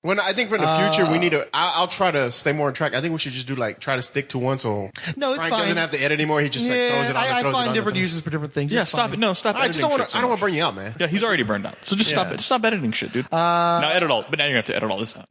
When I think for the future, we need to. I'll try to stay more on track. I think we should just do try to stick to one. So no, it's Frank fine. doesn't have to edit anymore. He just throws it on. I throws find it different uses for different things. Yeah, stop it. No, stop editing. I don't want to burn you out, man. Yeah, he's already burned out. So just stop it. Stop editing shit, dude. Now edit all. But now you're gonna have to edit all this out.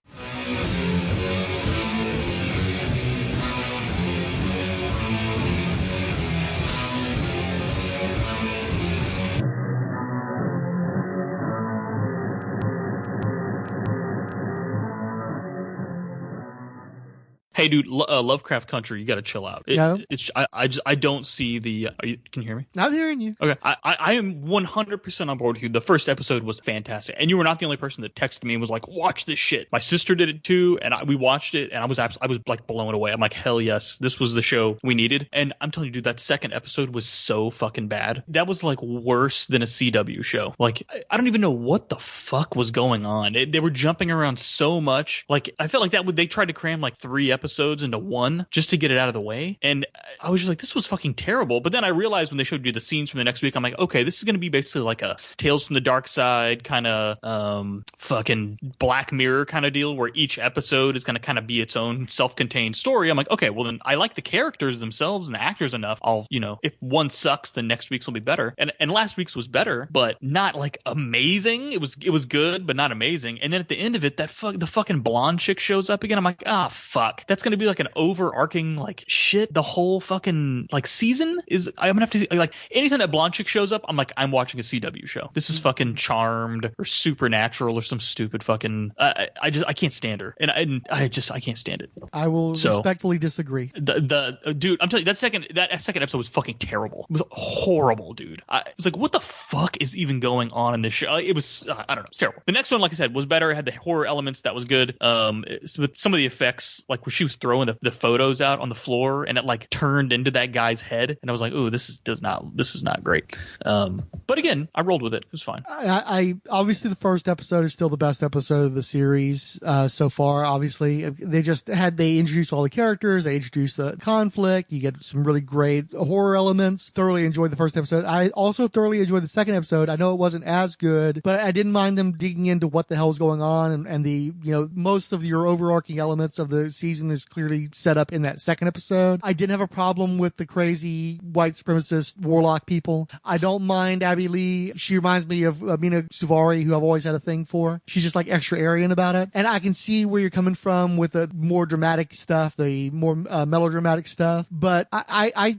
Hey, dude, Lovecraft Country, you got to chill out. I don't see the. Can you hear me? I'm hearing you. Okay, I am 100% on board with you. The first episode was fantastic, and you were not the only person that texted me and was like, "Watch this shit." My sister did it too, and we watched it, and I was like blown away. I'm like, hell yes, this was the show we needed. And I'm telling you, dude, that second episode was so fucking bad. That was like worse than a CW show. Like, I don't even know what the fuck was going on. They were jumping around so much. Like, I felt like they tried to cram like 3 episodes into one just to get it out of the way, and I was just like, this was fucking terrible. But then I realized when they showed you the scenes from the next week, I'm like, okay, this is going to be basically like a Tales from the Dark Side kind of fucking Black Mirror kind of deal, where each episode is going to kind of be its own self-contained story. I'm like, okay, well then I like the characters themselves and the actors enough. If one sucks, then next week's will be better. And last week's was better, but not like amazing. It was good, but not amazing. And then at the end of it, the fucking blonde chick shows up again. I'm like, fuck. That's going to be like an overarching like shit. The whole fucking like season is. I'm gonna have to see, like, anytime that blonde chick shows up, I'm like, I'm watching a CW show. This is fucking Charmed or Supernatural or some stupid fucking. I can't stand her, and I can't stand it. I will respectfully disagree. The dude, I'm telling you, that second episode was fucking terrible. It was horrible, dude. I was like, what the fuck is even going on in this show? It was I don't know. It's terrible. The next one, like I said, was better. It had the horror elements. That was good. With some of the effects, like when she was throwing the photos out on the floor and it like turned into that guy's head, and I was like, "Ooh, this is not great." But again, I rolled with it. It was fine. I obviously the first episode is still the best episode of the series so far. Obviously, they introduced all the characters, they introduced the conflict. You get some really great horror elements. Thoroughly enjoyed the first episode. I also thoroughly enjoyed the second episode. I know it wasn't as good, but I didn't mind them digging into what the hell is going on, and the most of your overarching elements of the season is clearly set up in that second episode. I didn't have a problem with the crazy white supremacist warlock people. I don't mind Abby Lee. She reminds me of Mina Suvari, who I've always had a thing for. She's just like extra Aryan about it. And I can see where you're coming from with the more dramatic stuff, the more melodramatic stuff. But I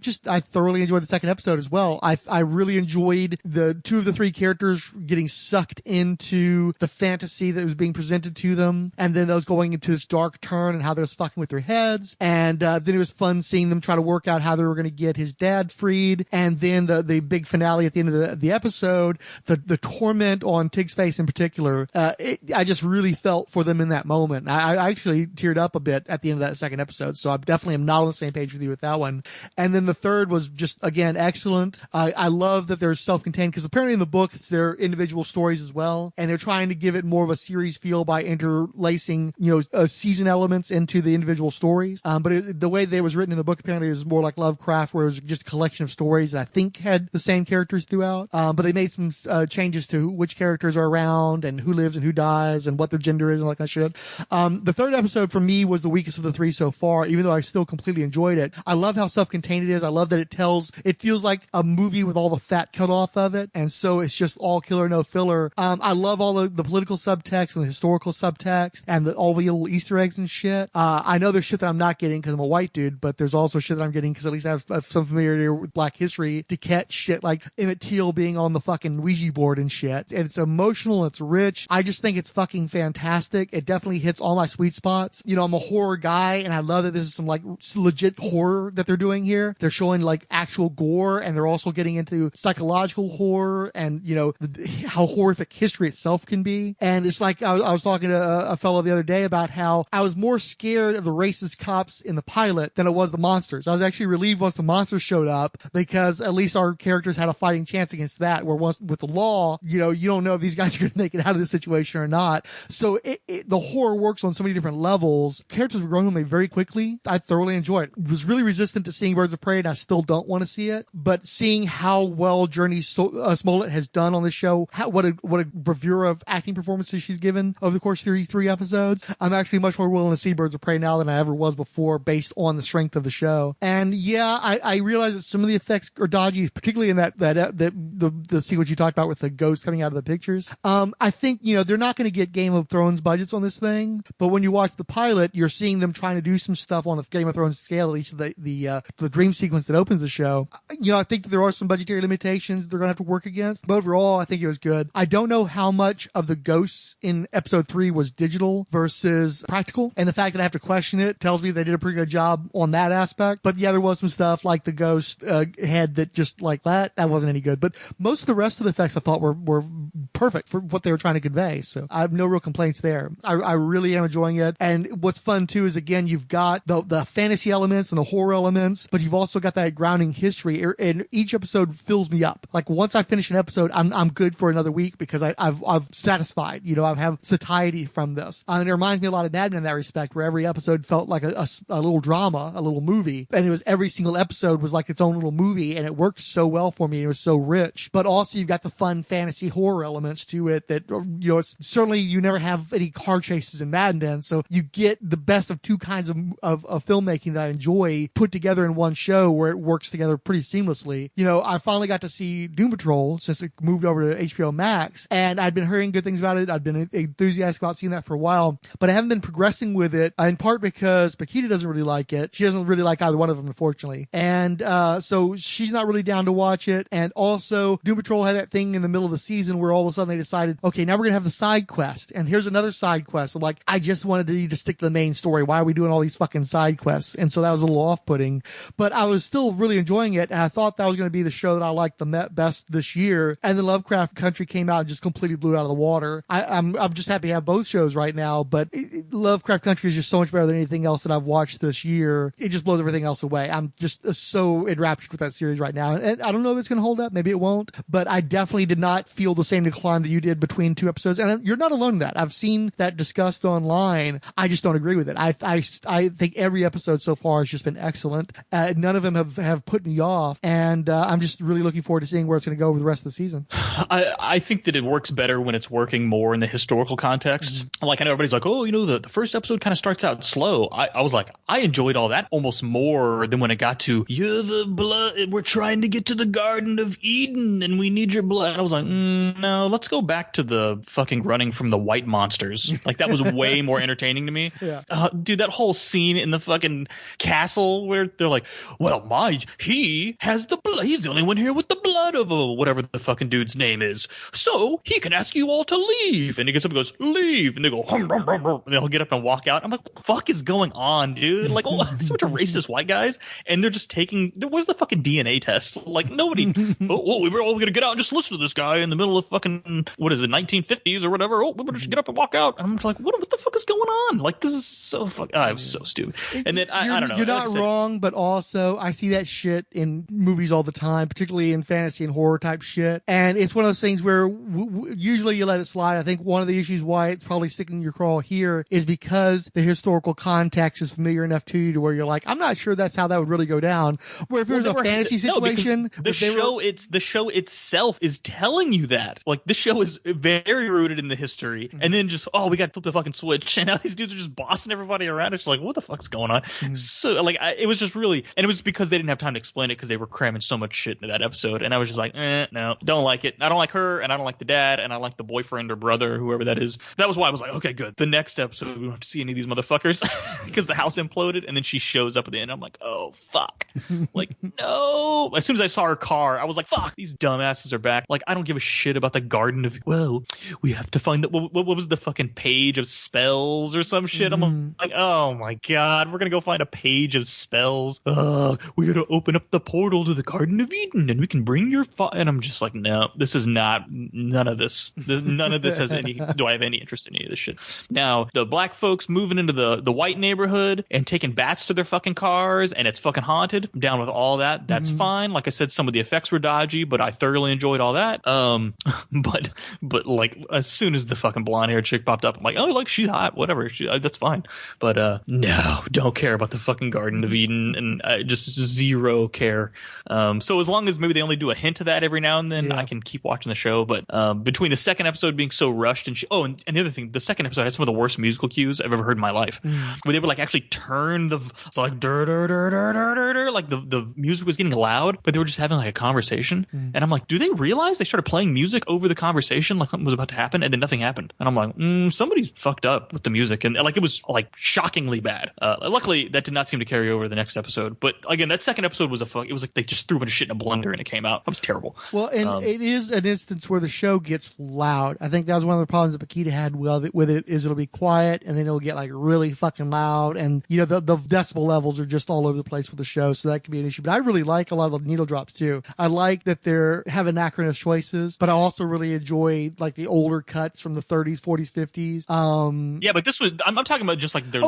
thoroughly enjoyed the second episode as well. I really enjoyed the 2 of the 3 characters getting sucked into the fantasy that was being presented to them, and then those going into this dark turn and how they was fucking with their heads. And then it was fun seeing them try to work out how they were going to get his dad freed. And then the big finale at the end of the episode, the torment on Tig's face in particular, I just really felt for them in that moment. I actually teared up a bit at the end of that second episode, so I definitely am not on the same page with you with that one. And then the third was just, again, excellent. I love that they're self-contained, because apparently in the books they're individual stories as well, and they're trying to give it more of a series feel by interlacing season elements into the individual stories. But the way they was written in the book apparently is more like Lovecraft, where it was just a collection of stories that I think had the same characters throughout. But they made some changes to which characters are around and who lives and who dies and what their gender is and all that kind of shit. The third episode for me was the weakest of the 3 so far, even though I still completely enjoyed it. I love how self-contained it is. I love that it feels like a movie with all the fat cut off of it. And so it's just all killer, no filler. I love all the political subtext and the historical subtext and all the little Easter eggs and shit. I know there's shit that I'm not getting because I'm a white dude, but there's also shit that I'm getting because at least I have some familiarity with Black history to catch shit like Emmett Till being on the fucking Ouija board and shit. And it's emotional, it's rich. I just think it's fucking fantastic. It definitely hits all my sweet spots. I'm a horror guy, and I love that this is some like legit horror that they're doing here. They're showing like actual gore, and they're also getting into psychological horror and how horrific history itself can be. And it's like I was talking to a fellow the other day about how I was more scared of the racist cops in the pilot than it was the monsters. I was actually relieved once the monsters showed up, because at least our characters had a fighting chance against that, where once with the law, you don't know if these guys are going to make it out of this situation or not. So the horror works on so many different levels. Characters were growing on me very quickly. I thoroughly enjoyed it. Was really resistant to seeing Birds of Prey, and I still don't want to see it. But seeing how well Journey Smollett has done on this show, what a bravura of acting performances she's given over the course of these 3 episodes, I'm actually much more willing to see Birds of Prey now than I ever was before, based on the strength of the show. And yeah, I realize that some of the effects are dodgy, particularly in the sequence you talked about with the ghost coming out of the pictures. I think, they're not going to get Game of Thrones budgets on this thing, but when you watch the pilot, you're seeing them trying to do some stuff on the Game of Thrones scale, at least the dream sequence that opens the show. I think that there are some budgetary limitations they're going to have to work against, but overall, I think it was good. I don't know how much of the ghosts in episode 3 was digital versus practical, and the fact that I have to question it tells me they did a pretty good job on that aspect. But yeah, there was some stuff like the ghost head that just like that wasn't any good. But most of the rest of the effects I thought were perfect for what they were trying to convey. So I have no real complaints there. I really am enjoying it. And what's fun too is, again, you've got the fantasy elements and the horror elements, but you've also got that grounding history, and each episode fills me up. Like once I finish an episode, I'm good for another week, because I've satisfied, I have satiety from this. And it reminds me a lot of Mad Men in that respect, where every episode felt like a little drama, a little movie, and it was every single episode was like its own little movie, and it worked so well for me, and it was so rich. But also you've got the fun fantasy horror elements to it that, it's certainly, you never have any car chases in Mad Men, so you get the best of 2 kinds of filmmaking that I enjoy put together in one show, where it works together pretty seamlessly. I finally got to see Doom Patrol since it moved over to HBO Max, and I'd been hearing good things about it. I'd been enthusiastic about seeing that for a while, but I haven't been progressing with it, in part because Paquita doesn't really like it. She doesn't really like either one of them, unfortunately. And so she's not really down to watch it. And also, Doom Patrol had that thing in the middle of the season where all of a sudden they decided, okay, now we're going to have the side quest. And here's another side quest. I'm like, I just wanted you to stick to the main story. Why are we doing all these fucking side quests? And so that was a little off-putting. But I was still really enjoying it, and I thought that was going to be the show that I liked the best this year. And then Lovecraft Country came out and just completely blew it out of the water. I'm just happy to have both shows right now, but Lovecraft Country is just so much better than anything else that I've watched this year. It just blows everything else away. I'm just so enraptured with that series right now. And I don't know if it's going to hold up. Maybe it won't. But I definitely did not feel the same decline that you did between 2 episodes. And you're not alone in that. I've seen that discussed online. I just don't agree with it. I think every episode so far has just been excellent. None of them have put me off. And I'm just really looking forward to seeing where it's going to go over the rest of the season. I think that it works better when it's working more in the historical context. Mm-hmm. Like, I know everybody's like, oh, the first episode kind of starts out slow. I was like, I enjoyed all that almost more than when it got to, you're the blood, we're trying to get to the Garden of Eden and we need your blood. I was like, no, let's go back to the fucking running from the white monsters. Like, that was way more entertaining to me. Yeah. Dude, that whole scene in the fucking castle where they're like, well, he has the blood. He's the only one here with the blood of whatever the fucking dude's name is. So he can ask you all to leave. And he gets up and goes, leave. And they go, hum, hum, hum, hum. And they'll get up and walk out. I'm like, what the fuck is going on, dude? Like, oh, there's a bunch of racist white guys. And they're just where's the fucking DNA test? Like, nobody, we were all going to get out and just listen to this guy in the middle of fucking, 1950s or whatever. Oh, we better just get up and walk out. And I'm just like, what the fuck is going on? Like, this is so fucking, I'm so stupid. And then I don't know. You're not wrong, but also I see that shit in movies all the time, particularly in fantasy and horror type shit. And it's one of those things where usually you let it slide. I think one of the issues why it's probably sticking in your craw here is because the historical context is familiar enough to you to where you're like, I'm not sure that's how that would really go down. Where if it was a fantasy situation, the show itself is telling you that. Like, the show is very rooted in the history, and then just, we got to flip the fucking switch, and now these dudes are just bossing everybody around. It's like, what the fuck's going on? So, like, it was just really, and it was because they didn't have time to explain it because they were cramming so much shit into that episode, and I was just like, no, don't like it. I don't like her, and I don't like the dad, and I like the boyfriend or brother, whoever that is. That was why I was like, okay, good. The next episode, we don't have to see any of these motherfuckers because the house imploded, and then she shows up at the end. I'm like, oh, fuck. Like, no. As soon as I saw her car, I was like, fuck, these dumbasses are back. Like, I don't give a shit about the Garden of, we have to find what was the fucking page of spells or some shit? I'm like, oh my God, we're going to go find a page of spells. We got to open up the portal to the Garden of Eden and we can bring your and I'm just like, no, this is not, none of this has any, do I have any interest in any of this shit? Now, the black folks moving into the white neighborhood and taking bats to their fucking cars and it's fucking haunted, I'm down with all that. That's fine. Like I said, some of the effects were dodgy, but I thoroughly enjoyed all that. But like as soon as the fucking blonde haired chick popped up, I'm like, oh, like she's hot, whatever. That's fine. But no, don't care about the fucking Garden of Eden, and just zero care. So as long as maybe they only do a hint of that every now and then, I can keep watching the show. But between the second episode being so rushed and and the other thing, the second episode had some of the worst musical cues I've ever heard in my life, where they would like actually turn the like like the music was getting loud, but they were just having like a conversation, and I'm like, do they realize they started playing music over the conversation like something was about to happen, and then nothing happened, and I'm like, somebody's fucked up with the music, and like it was like shockingly bad. Luckily that did not seem to carry over the next episode, but again, that second episode was it was like they just threw a bunch of shit in a blender and it came out. It was terrible. Well, and it is an instance where the show gets loud. I think that was one of the problems that Paquita had with it, is it'll be quiet and then it'll get like really fucking loud, and you know the decibel levels are just all over the place with the show, so that can be an issue. But I really like a lot of the needle drops too. I like that they're have anachronous choices, but I also really enjoy like the older cuts from the 30s, 40s, 50s. Yeah, but this was I'm talking about just like their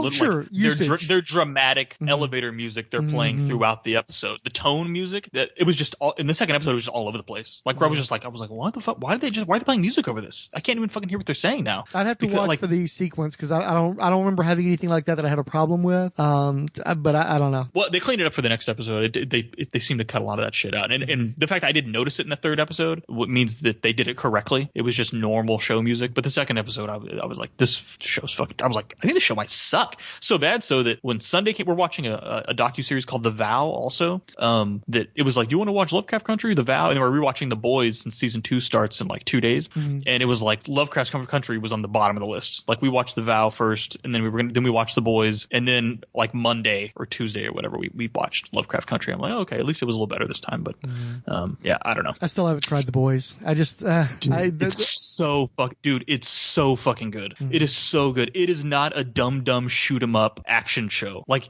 their dramatic elevator music they're playing throughout the episode. The tone music that it was just all in the second episode, it was just all over the place. Like I was like, what the fuck? Why are they playing music over this? I can't even fucking hear what they're saying now. I'd have to watch for the sequence because I don't remember having anything like that I had a problem with. But I don't know. Well, they cleaned it up for the next episode. They seem to cut a lot of that shit out, and the fact I didn't notice it in the third episode means that they did it correctly. It was just normal show music. But the second episode, I was like, this show's fucking. I was like, I think this show might suck so bad so that when Sunday came, we're watching a docuseries called The Vow also. That it was like, you want to watch Lovecraft Country, The Vow, and then we're rewatching The Boys since season 2 starts in like 2 days, and it was like Lovecraft Country was on the bottom of the list. Like we watched The Vow first, and then we watched The Boys, and then like Monday or Tuesday or whatever we watched Lovecraft Country. I'm like, okay, at least it was a little better this time. But yeah, I don't know. I still haven't tried The Boys. I just it's so fucking good. It is so good. It is not a dumb shoot 'em up action show. Like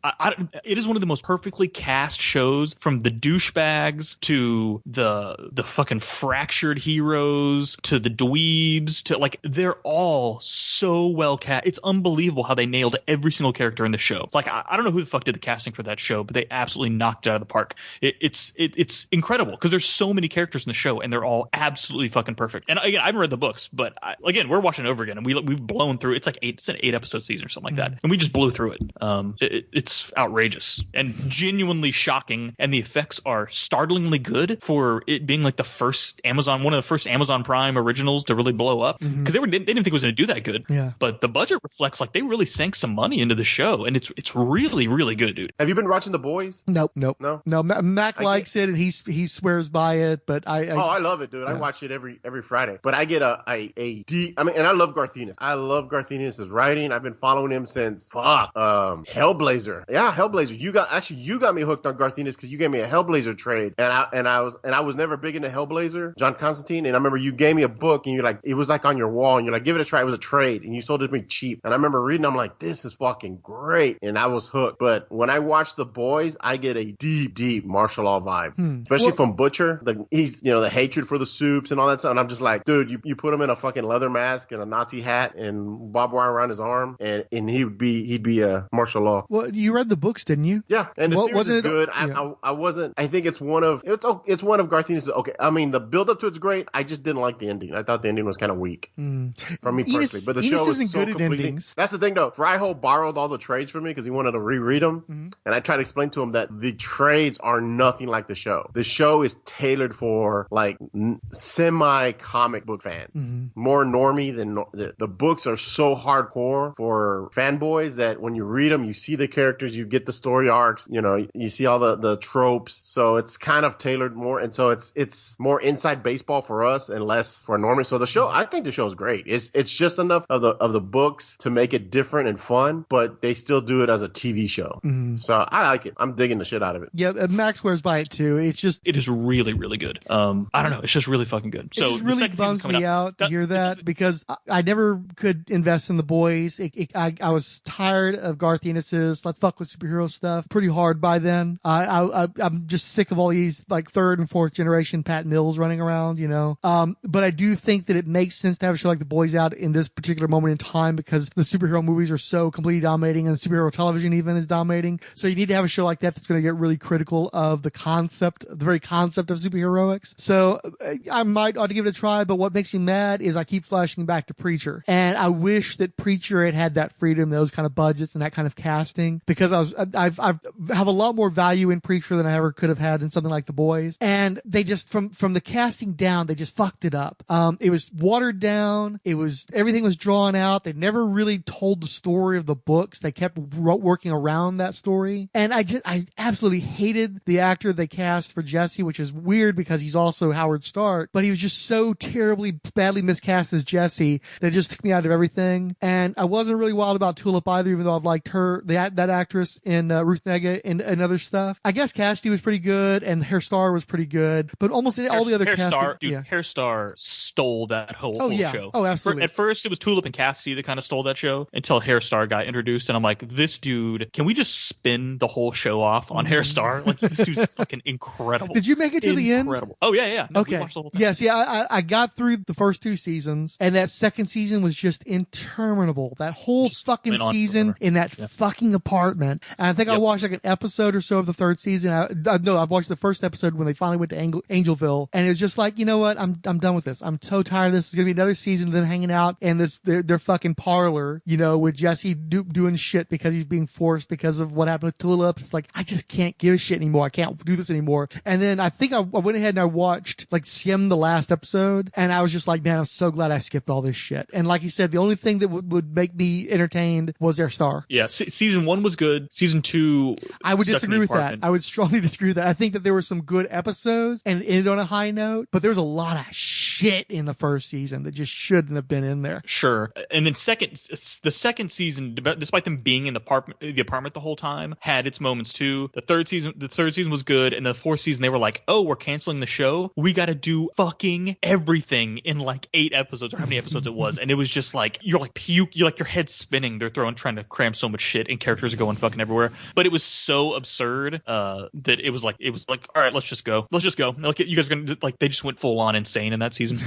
it is one of the most perfectly cast shows, from the douchebags to the fucking fractured heroes to the dweebs to like they're all so well cast. It's unbelievable how they nailed every single character in the show. Like I don't know who the fuck did the casting for that show, but they absolutely knocked it out of the park. It's incredible because there's so many characters in the show and they're all absolutely fucking perfect. And again, I haven't read the books, but again, we're watching it over again and we've blown through. It's like it's an 8 episode season or something like that, and we just blew through it. It's outrageous and genuinely shocking, and the effects are startlingly good for it being like one of the first Amazon Prime originals to really blow up, because they didn't think it was going to do that good. Yeah. But the budget reflects like they really sank some money into the show, and it's really, really good, dude. Have you been watching The Boys? Nope. No. Mac likes it and he swears by it, but I love it, dude. Yeah. I watch it every Friday. But I get a deep. I mean, and I love Garthinis. I love Garthinis' writing. I've been following him since Hellblazer. Yeah, Hellblazer. You got me hooked on Garthinis because you gave me a Hellblazer trade, and I was never big into Hellblazer, John Constantine. And I remember you gave me a book, and you're like, it was like on your wall, and you're like, give it a try. It was a trade, and you sold it to me cheap. And I remember reading, I'm like, this is fucking great, and I was hooked. But when I watch The Boys, I get a deep martial law vibe, especially from Butcher. He's the hatred for the soups and all that stuff. And I'm just like, dude, you put him in a fucking leather mask and a Nazi hat and barbed wire around his arm, and he'd be a martial law. Well, you read the books, didn't you? Yeah, and the series is good. Yeah. I wasn't. I think it's one of Garthinis. Okay, I mean the build up to it's great. I just didn't like the ending. I thought the ending was kind of weak for me personally. But the show is so good at endings. That's the thing, though. Fryho borrowed all the trades from me because he wanted to reread them, and I tried to explain to him that the trades are nothing like the show. The show is tailored for like semi comic book fans, more normie than the books are so hardcore for fanboys that when you read them, you see the characters, you get the story arcs, you see all the tropes. So it's kind of tailored more, and so it's more inside baseball for us and less for normie. So the show, I think the show is great. It's just enough of the books to make it different and fun, but they still do it as a TV show. So I like it. I'm digging the shit out of it. Yeah, Max swears by it too. It is really, really good. I don't know. It's just really fucking good. So it just really bums me out to hear that because I never could invest in The Boys. I was tired of Garth Ennis's let's fuck with superhero stuff pretty hard by then. I'm just sick of all these like 3rd and 4th generation Pat Mills running around, But I do think that it makes sense to have a show like The Boys out in this particular moment in time because the superhero movies are so completely heavily dominating, and superhero television even is dominating. So you need to have a show like that that's going to get really critical of the very concept of superheroics. So I might ought to give it a try, but what makes me mad is I keep flashing back to Preacher, and I wish that Preacher had that freedom, those kind of budgets and that kind of casting, because I have a lot more value in Preacher than I ever could have had in something like The Boys. And they just, from the casting down, they just fucked it up. It was watered down. Everything was drawn out. They never really told the story of the books. They kept working around that story. And I absolutely hated the actor they cast for Jesse, which is weird because he's also Howard Stark, but he was just so terribly badly miscast as Jesse that it just took me out of everything. And I wasn't really wild about Tulip either, even though I've liked her, that actress in Ruth Negga and other stuff. I guess Cassidy was pretty good and Hair Star was pretty good, but almost all the other Hair Star stole that whole show. Oh, absolutely. At first, it was Tulip and Cassidy that kind of stole that show until Hair Star got introduced, and I'm like, this dude, can we just spin the whole show off on Hair Star? Like, this dude's fucking incredible. Did you make it to the end? Oh, yeah. No, okay. We watched the whole thing. Yes, yeah, I got through the first 2 seasons, and that second season was just interminable. That whole fucking season in that fucking apartment. And I think I watched like an episode or so of the third season. I've watched the first episode when they finally went to Angelville, and it was just like, you know what? I'm done with this. I'm so tired of this. It's gonna be another season of them hanging out in their fucking parlor, with Jesse doing shit because he's being forced because of what happened with Tulip. It's like, I just can't give a shit anymore. I can't do this anymore. And then I think I went ahead and I watched the last episode, and I was just like, man, I'm so glad I skipped all this shit. And like you said, the only thing that would make me entertained was Their Star. Yeah, season 1 was good. Season 2, I would disagree with that. I would strongly disagree with that. I think that there were some good episodes and it ended on a high note, but there was a lot of shit in the first season that just shouldn't have been in there. Sure. And then the second season, despite them being in the apartment the whole time, had its moments too. The third season was good, and the fourth season they were like, oh, we're canceling the show. We got to do fucking everything in like 8 episodes or how many episodes it was, and it was just like you're like your head's spinning. They're trying to cram so much shit, and characters are going fucking everywhere. But it was so absurd that it was like all right, let's just go. Like, you guys are gonna they just went full on insane in that season.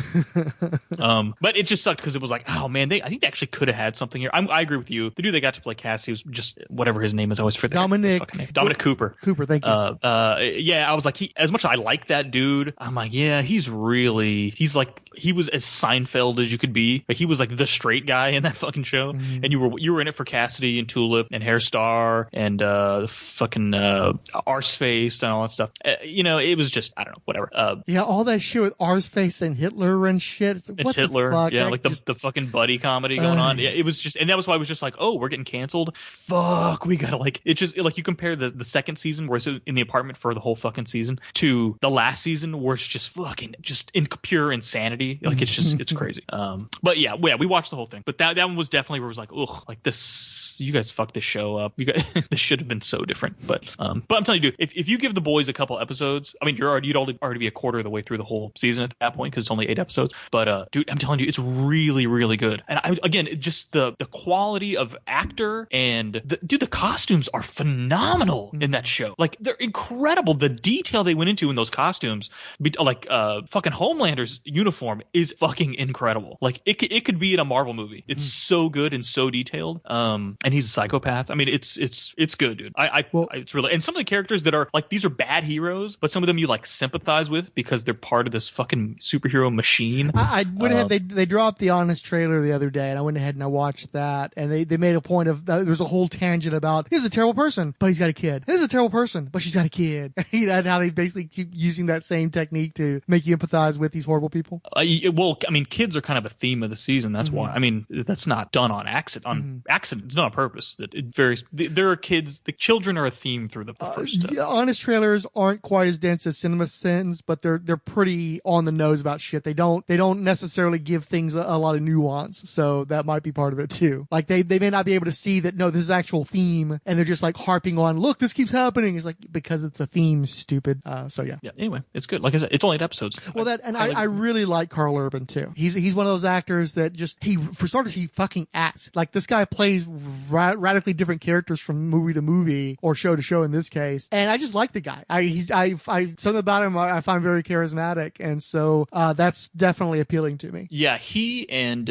But it just sucked because it was like, oh man, I think they actually could have had something here. I agree with you. The dude they got to play Cassie was just whatever his name is. I always forget Dominic Cooper. Thank you. Yeah, I was like, as much as I like that dude, I'm like, yeah, he's like, he was as Seinfeld as you could be. Like, he was like the straight guy in that fucking show, and you were in it for Cassidy and Tulip and Hair Star and the fucking Arseface and all that stuff. It was just, I don't know, whatever. Yeah, all that shit with Arseface and Hitler and shit. What Hitler, the fuck? yeah, like the fucking buddy comedy going on. Yeah, it was just, and that was why I was just like, oh, we're getting canceled. Fuck, we gotta it's just like you compare the second season where it's in the apartment for the whole fucking season to the last season where it's just fucking just in pure insanity. Like, it's crazy. But yeah, we watched the whole thing. But that one was definitely where it was like, ugh, like this, you guys fucked this show up. You guys, this should have been so different. But I'm telling you, dude, if you give The Boys a couple episodes, I mean, you'd already be a quarter of the way through the whole season at that point because it's only 8 episodes. But dude, I'm telling you, it's really, really good. And again, just the quality of actor and the costumes are phenomenal in that show. Like, they're incredible. The detail they went into in those costumes, like fucking Homelander's uniform is fucking incredible. Like, it could be in a Marvel movie. It's so good and so detailed. And he's a psychopath. I mean, it's good, dude. It's really, and some of the characters that are like, these are bad heroes, but some of them you like sympathize with because they're part of this fucking superhero machine. I went ahead. They dropped the Honest trailer the other day, and I went ahead and I watched that, and they made a point of there's a whole tangent about he's a terrible person, but he's got a kid. He's a terrible person, but she's got a kid. And how they basically keep using that same technique to make you empathize with these horrible people. Well, I mean, kids are kind of a theme of the season. That's why. I mean, that's not done on accident. Accident. It's not on purpose. That it varies. There are kids. The children are a theme through the first. Honest trailers aren't quite as dense as Cinema Sins, but they're pretty on the nose about shit. They don't necessarily give things a lot of nuance, so that might be part of it too. Like they may not be able to see that, no, this is actual theme, and they're just like harping on, look, this keeps happening. It's like, because it's a theme, stupid. So yeah. Anyway, it's good. Like I said, it's only 8 episodes. Well, I really like Carl Urban too. He's one of those actors that just, for starters, he fucking acts. Like, this guy plays radically different characters from movie to movie, or show to show in this case, and I just like the guy. Something about him I find very charismatic, and so that's definitely appealing to me. Yeah, he and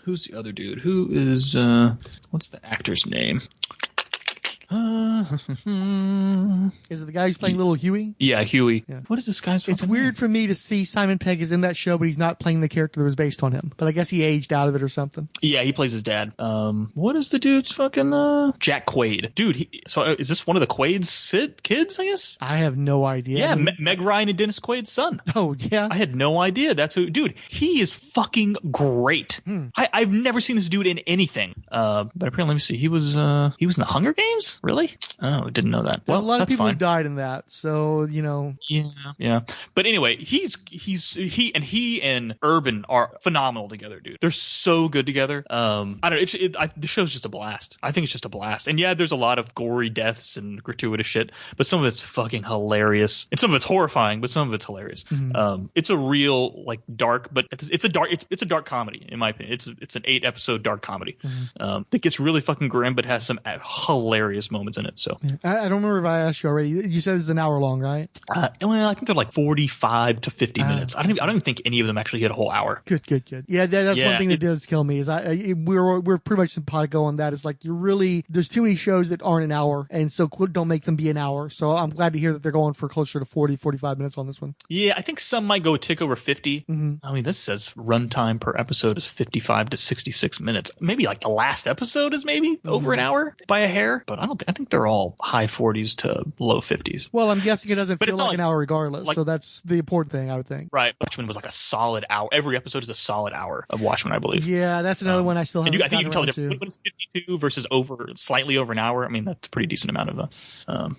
who's the other dude? Who is What's the actor's name? Is it the guy who's playing Little Huey? Yeah, Huey. Yeah. What is this guy's It's weird name? for me to see Simon Pegg is in that show, but he's not playing the character that was based on him. But I guess he aged out of it or something. Yeah, he plays his dad. What is the dude's fucking Jack Quaid? Dude, so is this one of the Quaid's kids, I guess? I have no idea. Yeah, Meg Ryan and Dennis Quaid's son. Oh, yeah? I had no idea. That's who. Dude, he is fucking great. I've never seen this dude in anything. But apparently, let me see. He was in the Hunger Games? Really? Oh, didn't know that. Well, a lot of people fine. who died in that, so Yeah. But anyway, he and Urban are phenomenal together, dude. They're so good together. I don't know. The show's just a blast. I think it's just a blast. And yeah, there's a lot of gory deaths and gratuitous shit, but some of it's fucking hilarious, and some of it's horrifying, but some of it's hilarious. It's a real dark, but it's a dark comedy in my opinion. It's an 8-episode dark comedy that gets really fucking grim, but has some hilarious moments in it. So I don't remember if I asked you already. You said it's an hour long, right? Well, I think they're like 45 to 50 minutes. I don't even think any of them actually hit a whole hour. Good. Yeah, that's one thing that does kill me is we're pretty much simpatico on that. It's like there's too many shows that aren't an hour, and so don't make them be an hour. So I'm glad to hear that they're going for closer to 40-45 minutes on this one. Yeah, I think some might go a tick over 50. I mean, this says runtime per episode is 55 to 66 minutes. Maybe like the last episode is maybe over an hour by a hair, but I think they're all high 40s to low 50s. Well, I'm guessing it doesn't feel like an hour regardless, so that's the important thing, I would think. Right. Watchmen was like a solid hour. Every episode is a solid hour of Watchmen, I believe. Yeah, that's another one I still haven't. I think you can tell the difference. When it's 52 versus slightly over an hour, I mean, that's a pretty decent amount of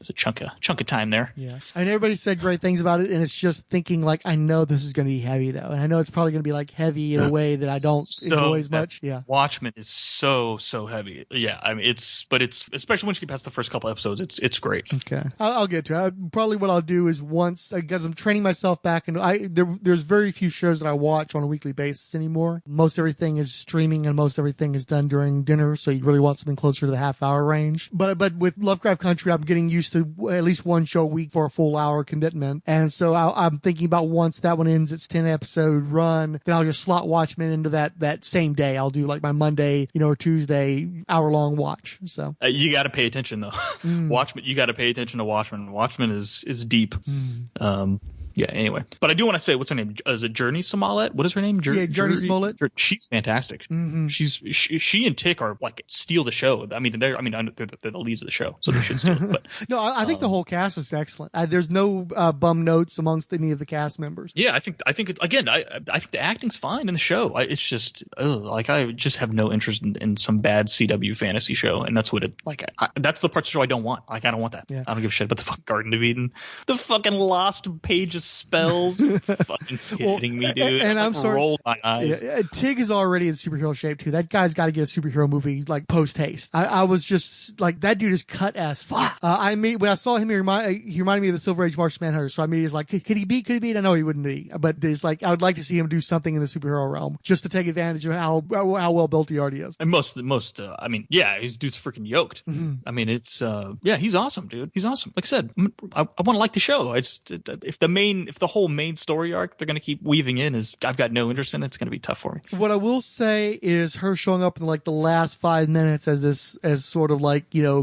it's a chunk of time there. Yeah. I mean, everybody said great things about it, and it's just thinking I know this is going to be heavy though, and I know it's probably going to be heavy in a way that I don't enjoy as much. Yeah. Watchmen is so heavy. Yeah. I mean, it's especially once you get past the first couple episodes, it's great. Okay. I'll get to it. Probably what I'll do is because I'm training myself back, and there's very few shows that I watch on a weekly basis anymore. Most everything is streaming, and most everything is done during dinner, so you really want something closer to the half-hour range. But with Lovecraft Country, I'm getting used to at least one show a week for a full hour commitment, and so I'm thinking about once that one ends its 10-episode run, then I'll just slot Watchmen into that same day. I'll do my Monday, or Tuesday hour-long watch. So you got to pay attention though. Watchmen, you got to pay attention to Watchmen. Watchmen is deep. Yeah, anyway. But I do want to say, what's her name? Is it Journey Smollett? What is her name? Journey Smollett. She's fantastic. She and Tick are steal the show. I mean, they're the leads of the show, so they should steal it. But no, I think the whole cast is excellent. There's no bum notes amongst any of the cast members. Yeah, I think the acting's fine in the show. It's just I just have no interest in some bad CW fantasy show, and that's what that's the part of the show I don't want. I don't want that. Yeah. I don't give a shit about the fucking Garden of Eden, the fucking lost pages spells. Fucking kidding me, dude. And I'm sorry. Rolled my eyes. Yeah, Tig is already in superhero shape too. That guy's got to get a superhero movie post haste. I was just that dude is cut as fuck. When I saw him, he reminded me of the Silver Age Martian Manhunter. So I mean, he's could he beat? I know he wouldn't be, but it's I would like to see him do something in the superhero realm just to take advantage of how well built he already is. And I mean, yeah, his dude's freaking yoked. I mean, it's he's awesome, dude. He's awesome. Like I said, I want to like the show. If the whole main story arc they're going to keep weaving in is I've got no interest in, it's going to be tough for me. What I will say is her showing up in the last 5 minutes as sort of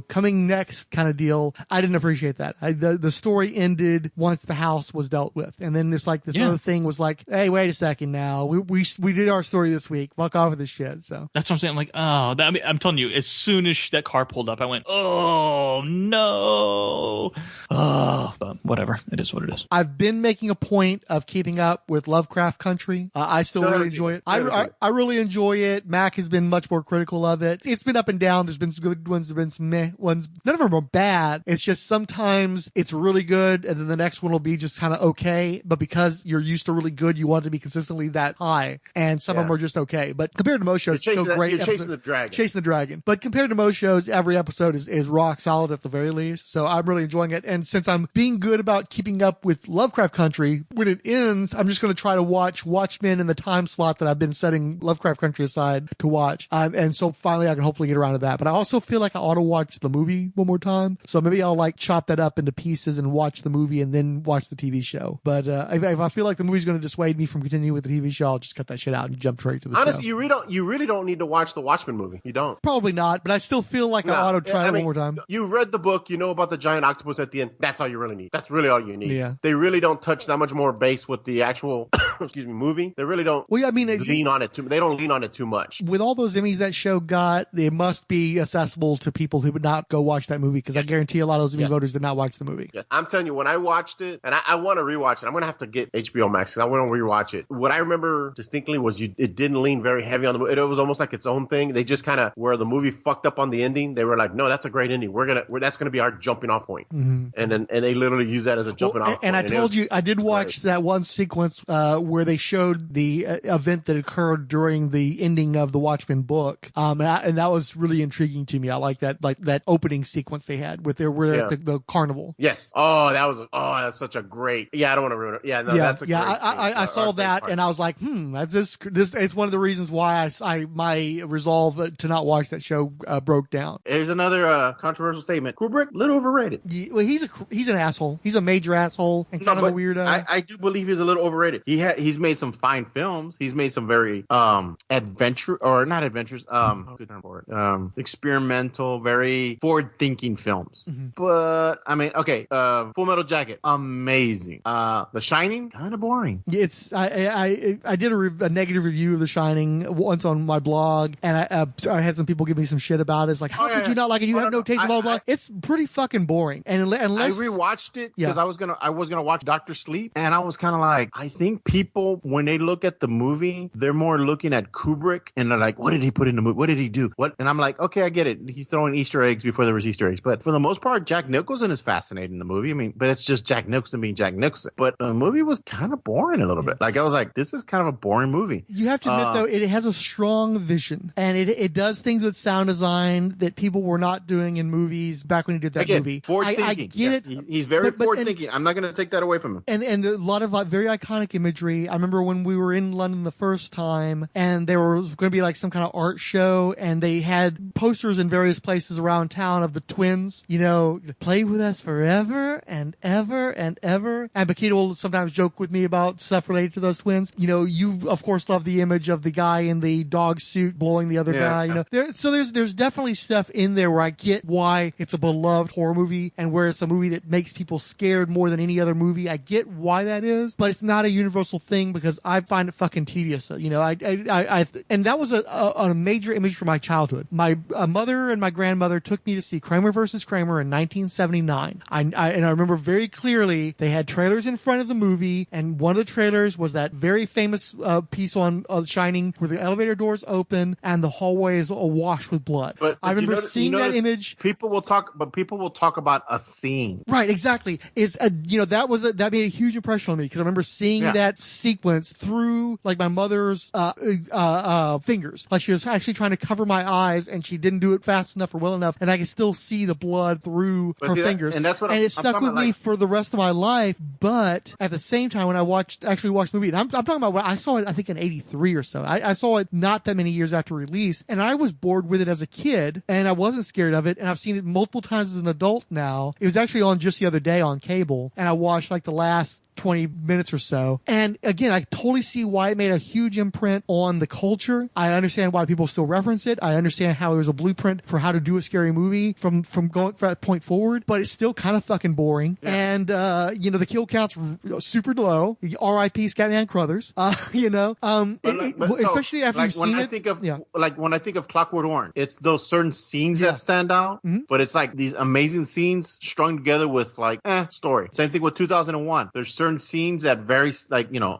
coming next kind of deal. I didn't appreciate that. The story ended once the house was dealt with, and then there's this other thing was hey, wait a second now, we did our story this week. Fuck off with this shit. So that's what I'm saying. I'm telling you, as soon as that car pulled up, I went, oh no. But whatever, it is what it is. I've been making a point of keeping up with Lovecraft Country. I still really enjoy it. I really enjoy it. Mac has been much more critical of it. It's been up and down. There's been some good ones. There's been some meh ones. None of them are bad. It's just sometimes it's really good, and then the next one will be just kind of okay. But because you're used to really good, you want it to be consistently that high. And some of them are just okay. But compared to most shows, it's still great. You're chasing the dragon. Chasing the dragon. But compared to most shows, every episode is rock solid at the very least. So I'm really enjoying it. And since I'm being good about keeping up with Lovecraft Lovecraft Country. When it ends, I'm just going to try to watch Watchmen in the time slot that I've been setting Lovecraft Country aside to watch. And so finally I can hopefully get around to that. But I also feel like I ought to watch the movie one more time. So maybe I'll like chop that up into pieces and watch the movie and then watch the TV show. But if I feel like the movie's going to dissuade me from continuing with the TV show, I'll just cut that shit out and jump straight to the show. Honestly, you really don't need to watch the Watchmen movie. You don't. Probably not, but I still feel like I ought to try it one more time. You read the book, you know about the giant octopus at the end. That's all you really need. That's really all you need. Yeah. They really don't touch that much more base with the actual movie. They really don't lean on it too. They don't lean on it too much. With all those Emmys that show got, it must be accessible to people who would not go watch that movie, because I guarantee a lot of those Emmy voters did not watch the movie. Yes, I'm telling you, when I watched it, and I want to rewatch it, I'm going to have to get HBO Max because I want to rewatch it. What I remember distinctly was it didn't lean very heavy on the movie. It was almost like its own thing. They just kind of, where the movie fucked up on the ending, they were like, no, that's a great ending. That's going to be our jumping off point. Mm-hmm. And they literally use that as a jumping off point. And I told you, I did watch that one sequence where they showed the event that occurred during the ending of the Watchmen book. And that was really intriguing to me. I like that opening sequence they had with the carnival. Yes. That's such a great, I don't want to ruin it. Yeah, no, that's a great scene. I saw that and I was like, that's this, it's one of the reasons why my resolve to not watch that show broke down. Here's another controversial statement. Kubrick, little overrated. Yeah, well, he's an asshole. He's a major asshole and kind of a weirdo. I do believe he's a little overrated. He's made some fine films. He's made some very experimental, very forward-thinking films. Mm-hmm. But I mean, okay, Full Metal Jacket, amazing. The Shining, kind of boring. It's I did a negative review of The Shining once on my blog, and I had some people give me some shit about it. It's like, how could you not like it? You have no taste, blah blah. It's pretty fucking boring. And unless I rewatched it because I was gonna watch Dr. Sleep, and I was kind of like, I think people, when they look at the movie, they're more looking at Kubrick and they're like, what did he put in the movie? What did he do? What? And I'm like, okay, I get it. He's throwing Easter eggs before there was Easter eggs. But for the most part, Jack Nicholson is fascinating in the movie. I mean, but it's just Jack Nicholson being Jack Nicholson. But the movie was kind of boring a little bit. Like, I was like, this is kind of a boring movie. You have to admit, though, it has a strong vision, and it does things with sound design that people were not doing in movies back when he did that movie. Forward thinking. I get it. He's very forward thinking. I'm not going to take that away from him. And a lot of very iconic imagery. I remember when we were in London the first time, and there was going to be like some kind of art show, and they had posters in various places around town of the twins, play with us forever and ever and ever. And Bakita will sometimes joke with me about stuff related to those twins. You of course love the image of the guy in the dog suit blowing the other guy. There's definitely stuff in there where I get why it's a beloved horror movie, and where it's a movie that makes people scared more than any other movie. I get why that is, but it's not a universal thing because I find it fucking tedious. And that was a major image from my childhood. My mother and my grandmother took me to see Kramer versus Kramer in 1979. And I remember very clearly they had trailers in front of the movie, and one of the trailers was that very famous piece on Shining where the elevator doors open and the hallway is awash with blood. But I remember seeing that image. People will talk about a scene. Right, exactly. That made a huge impression on me because I remember seeing that sequence through like my mother's fingers. Like she was actually trying to cover my eyes and she didn't do it fast enough or well enough, and I could still see the blood through her fingers. And it stuck with me for the rest of my life. But at the same time, when I actually watched the movie, and I'm talking about I saw it, I think in '83 or so. I saw it not that many years after release, and I was bored with it as a kid, and I wasn't scared of it, and I've seen it multiple times as an adult now. It was actually on just the other day on cable, and I watched like the last 20 minutes or so. And again, I totally see why it made a huge imprint on the culture. I understand why people still reference it. I understand how it was a blueprint for how to do a scary movie from going from that point forward, but it's still kind of fucking boring. Yeah. And, the kill count's super low. R.I.P. Scatman Crothers. Especially after you've seen it. When I think of Clockwork Orange, it's those certain scenes that stand out, but it's like these amazing scenes strung together with story. Same thing with 2001. There's certain scenes that very,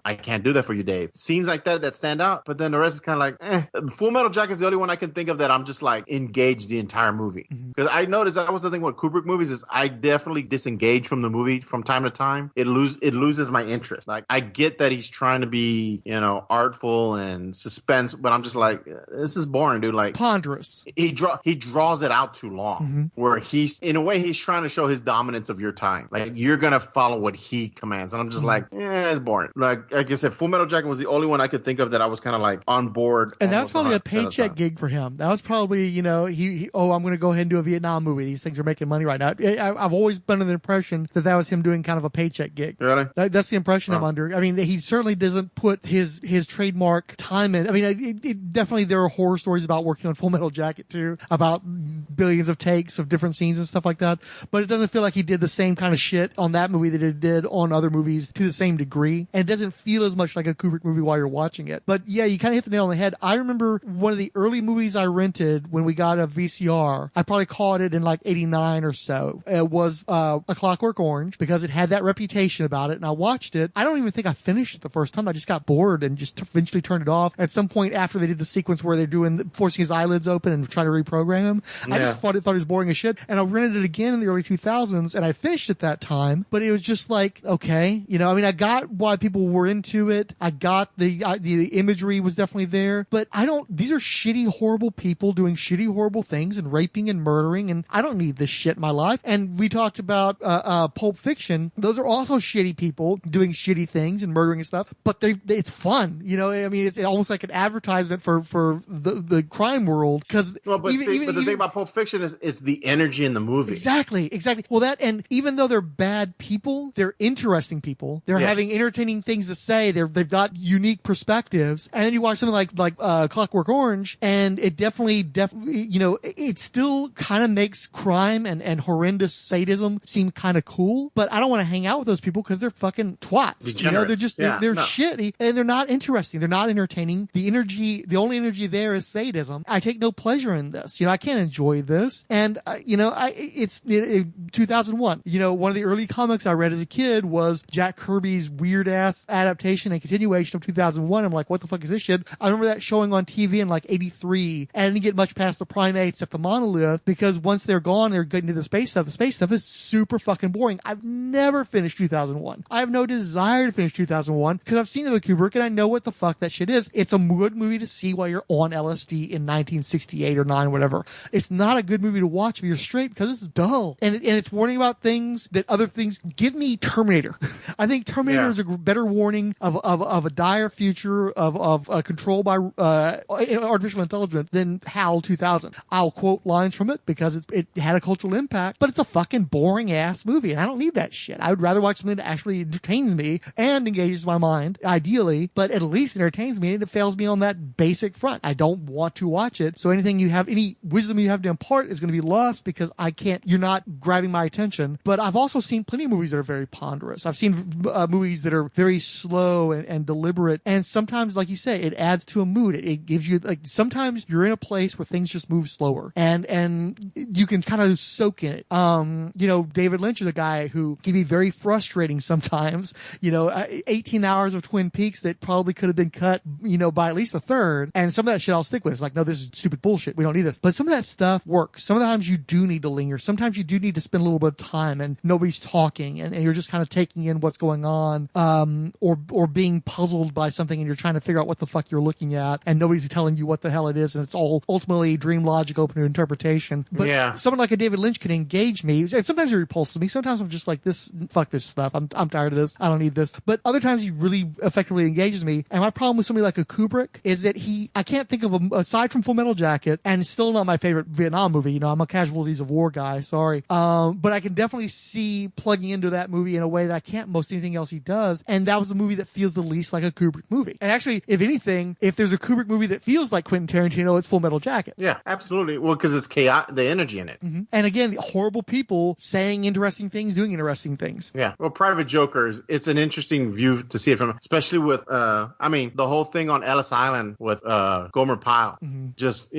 I can't do that for you, Dave. Scenes like that stand out, but then the rest is kind of like, Full Metal Jacket is the only one I can think of that I'm just like engaged the entire movie. Because I noticed that was the thing with Kubrick movies is I definitely disengage from the movie from time to time. It loses my interest. Like, I get that he's trying to be, artful and suspense, but I'm just like, this is boring, dude. Like, ponderous. He draws it out too long, where he's trying to show his dominance of your time. Like, you're gonna follow what he commands, and I'm just like, it's boring. Like I said, Full Metal Jacket was the only one I could think of that I was kind of like on board. And that's probably a paycheck gig for him. That was probably, I'm gonna go ahead and do a Vietnam movie. These things are making money right now. I've always been under the impression that was him doing kind of a paycheck gig. Really? That's the impression I'm under. I mean, he certainly doesn't put his trademark time in. I mean, definitely there are horror stories about working on Full Metal Jacket too, about billions of takes of different scenes and stuff like that. But it doesn't feel like he did the same kind of shit on that movie that he did on other movies to the same degree. And it doesn't feel as much like a Kubrick movie while you're watching it. But yeah, you kind of hit the nail on the head. I remember one of the early movies I rented when we got a VCR. I probably caught it in like 89 or so. It was A Clockwork Orange because it had that reputation about it. And I watched it. I don't even think I finished it the first time. I just got bored and just eventually turned it off. At some point after they did the sequence where they're forcing his eyelids open and trying to reprogram him, I just thought it was boring as shit. And I rented it again in the early 2000s and I finished it that time. But it was just like, okay, I got why people were into it. I got the imagery was definitely there. But these are shitty, horrible people doing shitty, horrible things and raping and murdering. And I don't need this shit in my life. And we talked about Pulp Fiction. Those are also shitty people doing shitty things and murdering and stuff. But it's fun. It's almost like an advertisement for the crime world. Because the thing about Pulp Fiction is the energy in the movie. Exactly. Well, and even though they're bad people, they're interesting people. They're having entertaining things to say. They've got unique perspectives. And then you watch something like Clockwork Orange, and it definitely, it still kind of makes crime and horrendous sadism seem kind of cool. But I don't want to hang out with those people because they're fucking twats. They're just they're shitty and they're not interesting. They're not entertaining. The only energy there is sadism. I take no pleasure in this. I can't enjoy this. And it's 2001. One of the early comics I read as a kid was Jack Kirby's weird ass adaptation and continuation of 2001. I'm like, what the fuck is this shit? I remember that showing on TV in like 83. And I didn't get much past the primates at the monolith because once they're gone, they're getting to the space stuff. The space stuff is super fucking boring. I've never finished 2001. I have no desire to finish 2001 because I've seen the Kubrick and I know what the fuck that shit is. It's a good movie to see while you're on LSD in 1968 or 9, whatever. It's not a good movie to watch if you're straight because it's dull. And it's warning about things that other things. Give me Terminator. I think Terminator is a better warning of a dire future of control by artificial intelligence than HAL 2000. I'll quote lines from it because it had a cultural impact, but it's a fucking boring ass movie and I don't need that shit. I would rather watch something that actually entertains me and engages my mind, ideally, but at least entertains me and it fails me on that basic front. I don't want to watch it. So any wisdom you have to impart is going to be lost because you're not grabbing my attention. But I've also seen plenty of movies that are very ponderous. I've seen movies that are very slow and deliberate. And sometimes, like you say, it adds to a mood. It gives you, like, sometimes you're in a place where things just move slower and you can kind of soak in it. David Lynch is a guy who can be very frustrating sometimes. 18 hours of Twin Peaks that probably could have been cut, by at least a third. And some of that shit I'll stick with. It's like, no, this is stupid bullshit. We don't need this. But some of that stuff works. Sometimes you do need to linger. Sometimes you do need to spend a little bit of time and nobody's talking and you're just kind of taking in what's going on, or being puzzled by something and you're trying to figure out what the fuck you're looking at and nobody's telling you what the hell it is and it's all ultimately dream logic open to interpretation. But someone like a David Lynch can engage me. Sometimes it repulses me. Sometimes I'm just like, fuck this stuff. I'm tired of this. I don't need this. But other times he really effectively engages me. And my problem with somebody like a Kubrick is that I can't think of aside from Full Metal Jacket, and it's still not my favorite Vietnam movie. I'm a casualties of war guy. Sorry. But I can definitely see plugging into that movie in a way that I can't most anything else he does. And that was a movie that feels the least like a Kubrick movie. And actually, if anything, if there's a Kubrick movie that feels like Quentin Tarantino, it's Full Metal Jacket. Yeah, absolutely. Well, because it's chaos, the energy in it. Mm-hmm. And again, the horrible people saying interesting things, doing interesting things. Yeah. Well, Private Jokers, it's an interesting view to see it from, especially with, the whole thing on Ellis Island with Gomer Pyle. Mm-hmm. Just,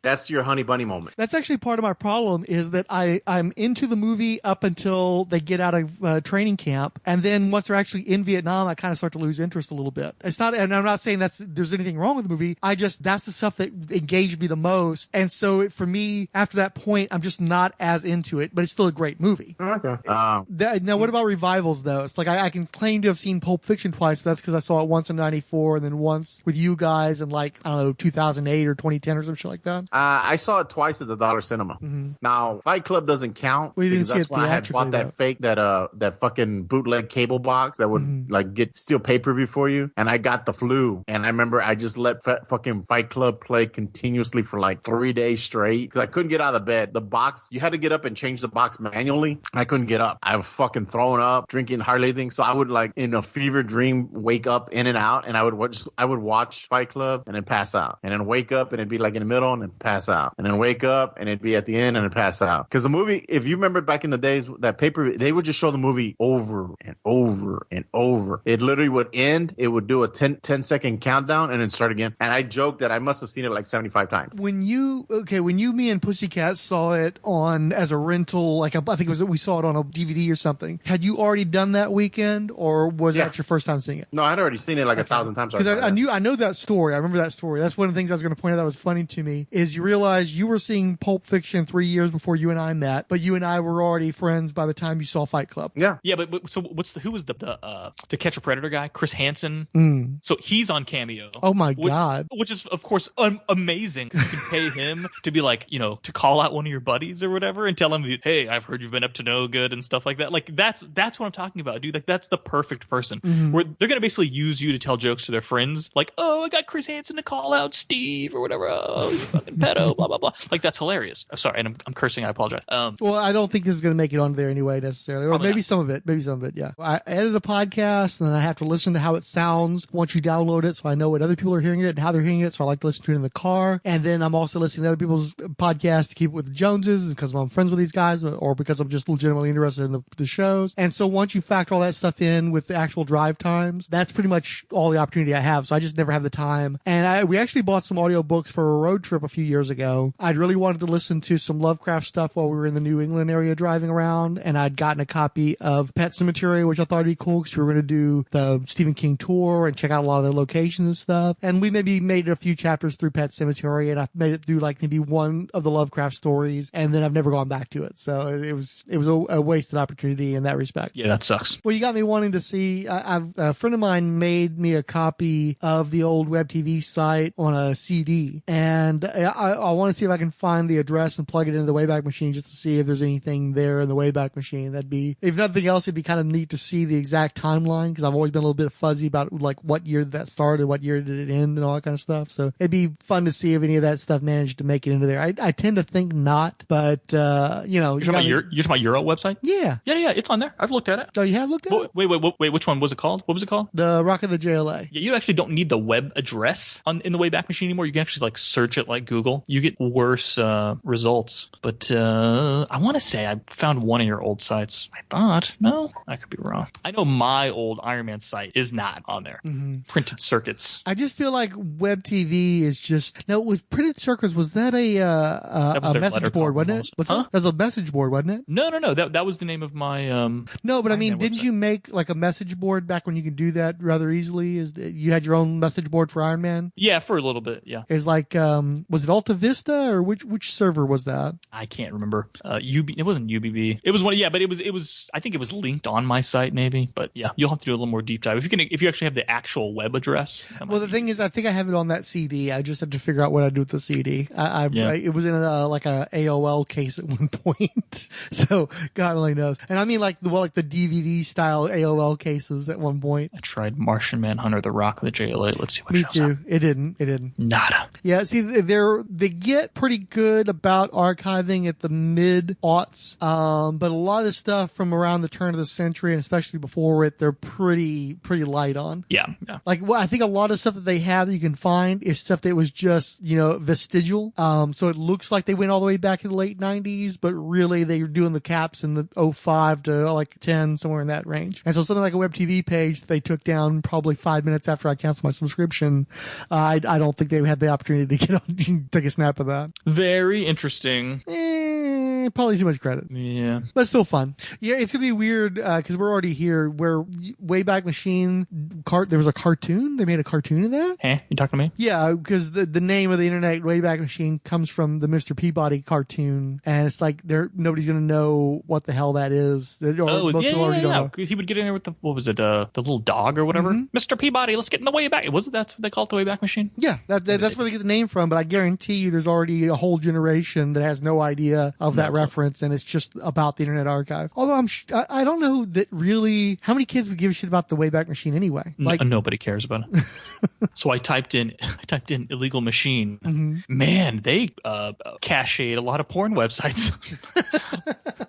that's your honey bunny moment. That's actually part of my problem is that I'm into the movie up until they get out of training camp. And then once they're actually in Vietnam, I kind of start to lose interest a little bit. It's not, and I'm not saying there's anything wrong with the movie. That's the stuff that engaged me the most. And so for me, after that point, I'm just not as into it, but it's still a great movie. Okay. Now, what about revivals though? It's like I can claim to have seen Pulp Fiction twice, but that's because I saw it once in '94 and then once with you guys in 2008 or 2010 or some shit like that. I saw it twice at the Dollar Cinema. Mm-hmm. Now, Fight Club doesn't count because that's when I had bought that fake that fucking bootleg cable box that would get steal pay-per-view for you, and I got the flu, and I remember I just let fucking Fight Club play continuously for 3 days straight because I couldn't get out of bed. The box, you had to get up and change the box manually. I couldn't get up. I was fucking throwing up, drinking hardly anything. So I would in a fever dream wake up in and out, and I would watch Fight Club and then pass out, and then wake up and it'd be in the middle and then pass out, and then wake up and it'd be at the end and then pass out. Because the movie, if you remember back in the days, that paper, they would just show the movie over and over and over. It literally would end. It would do a 10-second countdown and then start again. And I joked that I must have seen it 75 times. When you, me and Pussycat saw it as a rental, I think we saw it on a DVD or something. Had you already done that weekend, or was that your first time seeing it? No, I'd already seen it 1,000 times. Because I know that story. I remember that story. That's one of the things I was going to point out that was funny to me, is you realize you were seeing Pulp Fiction 3 years before you and I met, but you and I were already friends by the time you saw Fight Club. Yeah. Yeah, but so who was the To Catch a Predator guy? Chris Hansen. So he's on Cameo. Oh my God. Which is of course amazing. You can pay him to be to call out one of your buddies or whatever and tell him, hey, I've heard you've been up to no good and stuff like that. That's what I'm talking about, dude. That's the perfect person. Where they're gonna basically use you to tell jokes to their friends, oh, I got Chris Hansen to call out Steve or whatever. Oh, you fucking pedo, blah blah blah. That's hilarious. I'm sorry, and I'm cursing. I apologize. Well, I don't think this is going to make it on there anyway necessarily, or maybe some of it. Yeah, I edit a podcast and then I have to listen to how it sounds once you download it, so I know what other people are hearing it and how they're hearing it. So I like to listen to it in the car, and then I'm also listening to other people's podcasts to keep it with the Joneses because I'm friends with these guys, or because I'm just legitimately interested in the shows. And so once you factor all that stuff in with the actual drive times, that's pretty much all the opportunity I have. So I just never have the time. And we actually bought some audiobooks for a road trip a few years ago. I'd really wanted to listen to some Lovecraft stuff while we were in the New England area driving around, and I'd gotten a copy of Pet Sematary, which I thought would be cool because we were going to do the Stephen King tour and check out a lot of the locations and stuff. And we maybe made a few chapters through Pet Sematary, and I've made it through maybe one of the Lovecraft stories, and then I've never gone back to it. So it was a wasted opportunity in that respect. Yeah, that sucks. Well, you got me wanting to see. A friend of mine made me a copy of the old WebTV site on a CD, and I want to see if I can find the address and plug it into the Wayback Machine just to see if there's anything there in the Wayback Machine. That'd be, if nothing else, it'd be kind of neat to see the exact timeline, because I've always been a little bit fuzzy about what year did that started, what year did it end, and all that kind of stuff. So it'd be fun to see if any of that stuff managed to make it into there. I tend to think not, but you're talking about Euro website? Yeah, it's on there. I've looked at it. Oh, you have looked at it? Wait, which one was it called? What was it called? The Rock of the JLA. Yeah, you actually don't need the web address in the Wayback Machine anymore. You can actually search it like Google. You get worse results. But I want to say I found one of your old sites. I thought. No, I could be wrong. I know my old Iron Man site is not on there. Printed circuits. I just feel like WebTV is just, no, with printed circuits, was that a message board, wasn't it? That was a message board, wasn't it? No. That was the name of my No, but I mean, didn't you make a message board back when you could do that rather easily? You had your own message board for Iron Man? Yeah, for a little bit, yeah. It was was it Alta Vista, or which server was that? I can't remember. It wasn't UBB. It was one, yeah, but it was I think it was linked on my site maybe, but yeah, you'll have to do a little more deep dive. If you actually have the actual web address. Well, the thing is, I think I have it on that CD. I just have to figure out what I do with the CD. It was in a AOL case at one point. So God only knows. And I mean like the DVD style AOL cases at one point. I tried Martian Manhunter, The Rock of the JLA. Let's see what Me too. It didn't. Nada. Yeah, see, they get pretty good about archiving at the mid-aughts, but a lot of stuff from around the turn of the century, and especially before it, they're pretty light on. Yeah. I think a lot of stuff that they have that you can find is stuff that was just, vestigial. So it looks like they went all the way back to the late 90s, but really they were doing the caps in the 05 to 10, somewhere in that range. And so something like a WebTV page that they took down probably 5 minutes after I canceled my subscription, I don't think they had the opportunity to get on, take a snap of that. Very interesting. Probably too much credit. Yeah. But still fun. Yeah, it's going to be weird because we're already here where Wayback Machine, there was a cartoon. They made a cartoon of that. Hey, you talking to me? Yeah, because the name of the internet, Wayback Machine, comes from the Mr. Peabody cartoon. And it's like nobody's going to know what the hell that is. Yeah. He would get in there with what was it, the little dog or whatever? Mm-hmm. Mr. Peabody, let's get in the Wayback. That's what they call it, the Wayback Machine? Yeah. That's where they get the name from, but I guarantee you there's already a whole generation that has no idea of that reference, and it's just about the Internet Archive. Although I don't know that really how many kids would give a shit about the Wayback Machine anyway. Nobody cares about it. So I typed in illegal machine. Mm-hmm. Man, they cached a lot of porn websites.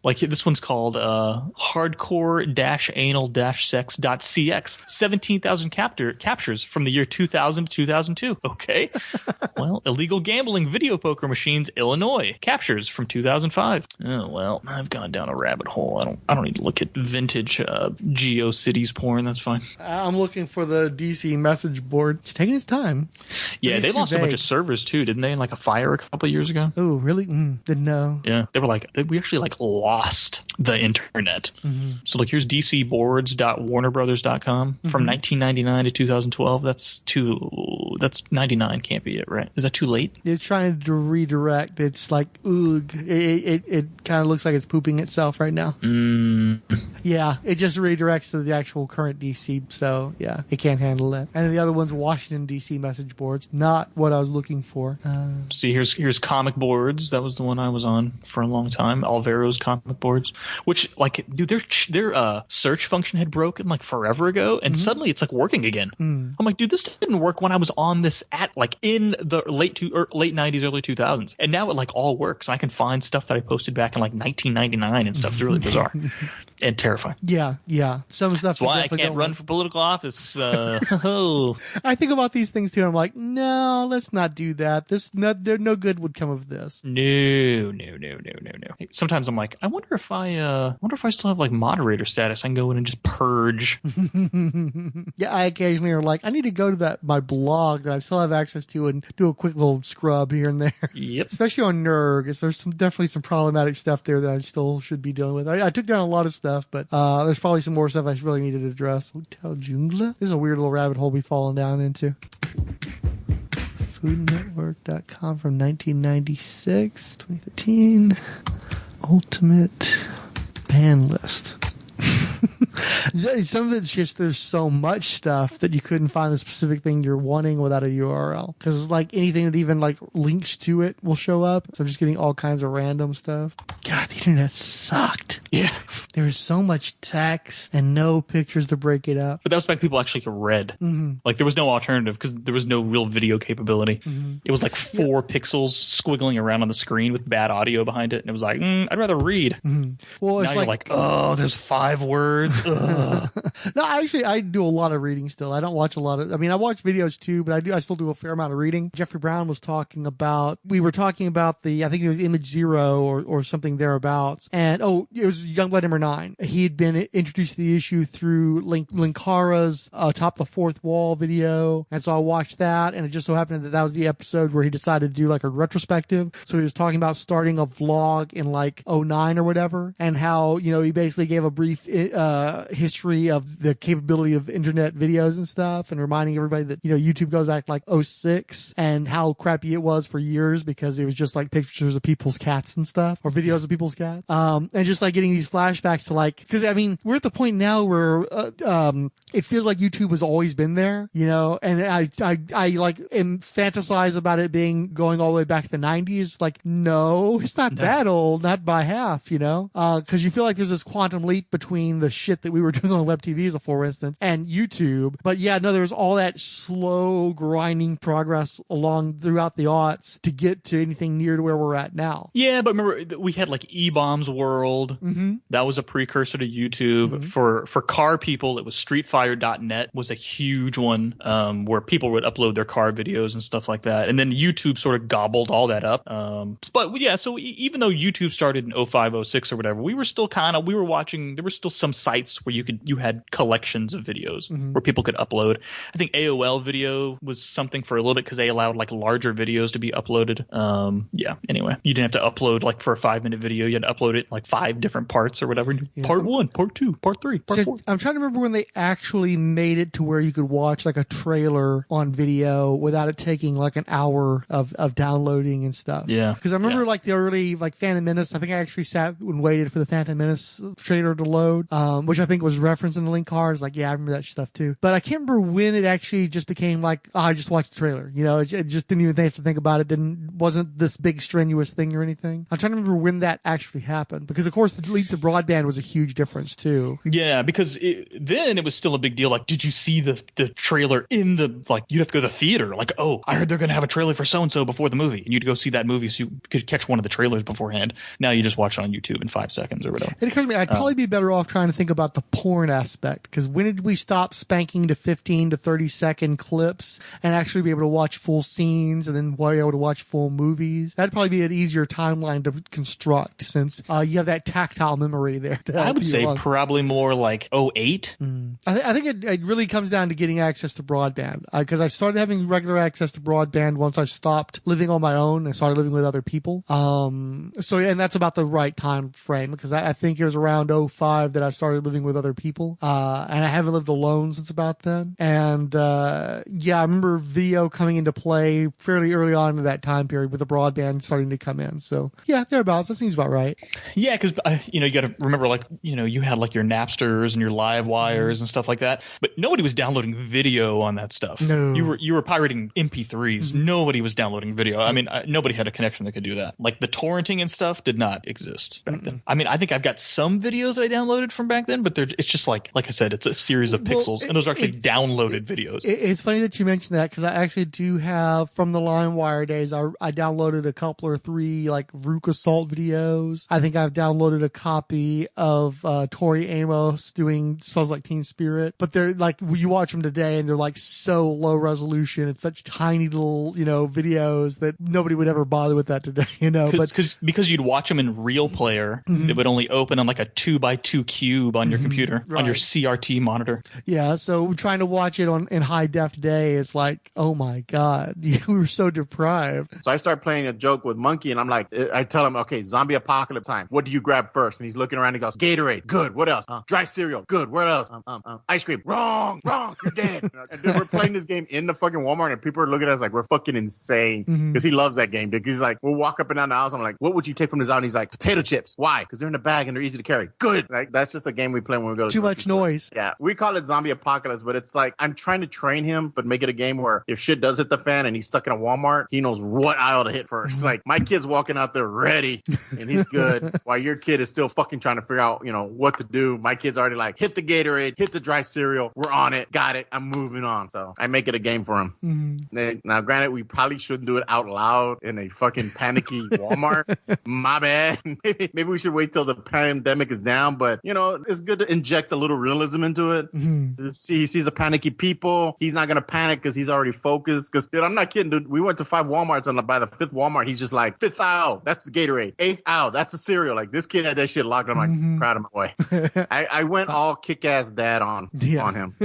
Like this one's called hardcore-anal-sex.cx. 17,000 captures from the year 2000 to 2002. Okay. Well, illegal gambling video poker machines, Illinois. Captures from 2005. Oh, well, I've gone down a rabbit hole. I don't need to look at vintage GeoCities porn. That's fine. I'm looking for the DC message board. It's taking its time. Yeah, they lost a bunch of servers too, didn't they? In like a fire a couple of years ago. Oh, really? Didn't know. Yeah, they were we actually lost the internet. Mm-hmm. So here's dcboards.warnerbrothers.com from 1999 to 2012. That's 99 can't be it, right? Is that too late? It's trying to redirect. It's like, ugh. It kind of looks like it's pooping itself right now. Yeah, it just redirects to the actual current DC. So yeah, it can't handle that. And the other one's Washington DC message boards. Not what I was looking for. See, here's comic boards. That was the one I was on for a long time. Alvaro's comic boards, which dude, their search function had broken forever ago, and suddenly it's working again. I'm like, dude, this didn't work when I was on this at in the late 90s, early 2000s, and now it all works. I can find stuff that I posted back in 1999 and stuff. It's really bizarre and terrifying. Yeah. Some stuff. That's why I can't run for political office. I think about these things too. And I'm like, no, let's not do that. No good would come of this. No. Sometimes I'm like, I wonder if I still have moderator status. I can go in and just purge. Yeah, I occasionally are like, I need to go to my blog that I still have access to and do a quick little scrub here and there. Yep. Especially on Nerd, because there's definitely some problematic stuff there that I still should be dealing with. I took down a lot of stuff, but there's probably some more stuff I really needed to address. Hotel Jungla? This is a weird little rabbit hole we've fallen down into. Foodnetwork.com from 1996, 2013. Ultimate ban list. Some of it's just there's so much stuff that you couldn't find the specific thing you're wanting without a URL. Because anything that even links to it will show up. So I'm just getting all kinds of random stuff. God, the internet sucked. Yeah. There was so much text and no pictures to break it up. But that was back people actually read. Mm-hmm. There was no alternative because there was no real video capability. Mm-hmm. It was 4 pixels squiggling around on the screen with bad audio behind it. And it was I'd rather read. Mm-hmm. Well, it's now you're oh, there's 5 words. No, I do a lot of reading still. I don't watch a lot of. I mean, I watch videos too, but I still do a fair amount of reading. Jeffrey Brown was talking about. We were talking about I think it was Image Zero or something thereabouts, and it was Youngblood number 9. He'd been introduced to the issue through Linkara's Top the Fourth Wall video, and so I watched that, and it just so happened that was the episode where he decided to do a retrospective. So he was talking about starting a vlog in 2009 or whatever, and how he basically gave a brief history of the capability of internet videos and stuff, and reminding everybody that YouTube goes back 2006 and how crappy it was for years because it was just pictures of people's cats and stuff, or videos of people's cats, and just getting these flashbacks to because I mean we're at the point now where it feels like YouTube has always been there, and I fantasize about it going all the way back to the 90s. No, it's not that old, not by half, because you feel like there's this quantum leap between the shit that we were doing on WebTV, for instance, and YouTube. But yeah, no, there's all that slow grinding progress throughout the aughts to get to anything near to where we're at now. Yeah, but remember we had E-Bombs World. Mm-hmm. That was a precursor to YouTube. Mm-hmm. For car people, it was streetfire.net was a huge one, where people would upload their car videos and stuff like that. And then YouTube sort of gobbled all that up. But yeah, so even though YouTube started in 05, 06 or whatever, we were still we were watching, there were still some sites where you had collections of videos where people could upload. I think AOL video was something for a little bit because they allowed larger videos to be uploaded. Yeah, anyway, you didn't have to upload for a 5-minute video. You had to upload it in like 5 different parts or whatever. Yeah. Part 1, part 2, part 3, part 4. I'm trying to remember when they actually made it to where you could watch like a trailer on video without it taking like an hour of downloading and stuff. Yeah. Because I remember like the early like Phantom Menace. I think I actually sat and waited for the Phantom Menace trailer to load, which I think was referenced in the link cards. Like, yeah, I remember that stuff too. But I can't remember when it actually just became like, oh, I just watched the trailer. You know, it just didn't even have to think about it. Wasn't this big strenuous thing or anything. I'm trying to remember when that actually happened. Because of course the leap to broadband was a huge difference too. Yeah, because then it was still a big deal. Like, did you see the trailer in the, like, you'd have to go to the theater. Like, oh, I heard they're going to have a trailer for so-and-so before the movie. And you'd go see that movie so you could catch one of the trailers beforehand. Now you just watch it on YouTube in 5 seconds or whatever. It occurs to me, I'd probably be better off trying to think about the porn aspect. Because when did we stop spanking to 15 to 30 second clips and actually be able to watch full scenes and then be able to watch full movies? That'd probably be an easier timeline to construct since you have that tactile memory there. I would say probably more like 08. I think it really comes down to getting access to broadband. Because I started having regular access to broadband once I stopped living on my own and started living with other people. So yeah, and that's about the right time frame because I think it was around 05 that I started living with other people. And I haven't lived alone since about then. And yeah, I remember video coming into play fairly early on in that time period with the broadband starting to come in. So yeah, thereabouts. That seems about right. Yeah, because you got to remember, like, you had like your Napsters and your Live Wires and stuff like that, but nobody was downloading video on that stuff. No, you were pirating MP3s. Nobody was downloading video. I mean, nobody had a connection that could do that. Like the torrenting and stuff did not exist back then. I mean, I think I've got some videos that I downloaded from back then, but it's just like I said, it's a series of pixels, and those are actually downloaded videos. It's funny that you mentioned that because I actually do have from the LimeWire days. I downloaded a couple or 3 like Rook Assault videos. I think I've downloaded a copy of Tori Amos doing Smells Like Teen Spirit, but they're like you watch them today and they're like so low resolution. It's such tiny little videos that nobody would ever bother with that today. Because you'd watch them in Real Player, it would only open on like a 2x2 cube on your computer, on your CRT monitor. Yeah, so trying to watch it in high def today is like, oh my god, we were so deprived. So I start playing a joke with Monkey, and I'm like, I tell him, okay, zombie apocalypse time. What do you grab first? And he's looking around and he goes, Gatorade, good. What else? Dry cereal, good. What else? Ice cream, wrong, you're dead. And then we're playing this game in the fucking Walmart, and people are looking at us like we're fucking insane because he loves that game, dude. He's like, we'll walk up and down the aisles. I'm like, what would you take from this out? And he's like, potato chips. Why? Because they're in the bag and they're easy to carry. Good. Like that's just a game we play when we go. Too much noise. Yeah, we call it zombie apocalypse, but it's like I'm trying to train him, but make it a game where if shit does hit the fan and he's stuck in a Walmart, he knows what aisle to hit first. Like my kid's walking out there ready and he's good, while your kid is still fucking trying to figure out, what to do. My kid's already like, hit the Gatorade, hit the dry cereal. We're on it. Got it. I'm moving on. So I make it a game for him. Now, granted, we probably shouldn't do it out loud in a fucking panicky Walmart. My bad. Maybe we should wait till the pandemic is down, but it's good to inject a little realism into it. He sees a panicky people. He's not going to panic because he's already focused. Because, dude, I'm not kidding, dude. We went to 5 Walmarts, and by the 5th Walmart, he's just like, 5th aisle, that's the Gatorade. 8th aisle, that's the cereal. Like, this kid had that shit locked. I'm like, proud of my boy. I went all kick-ass dad on him.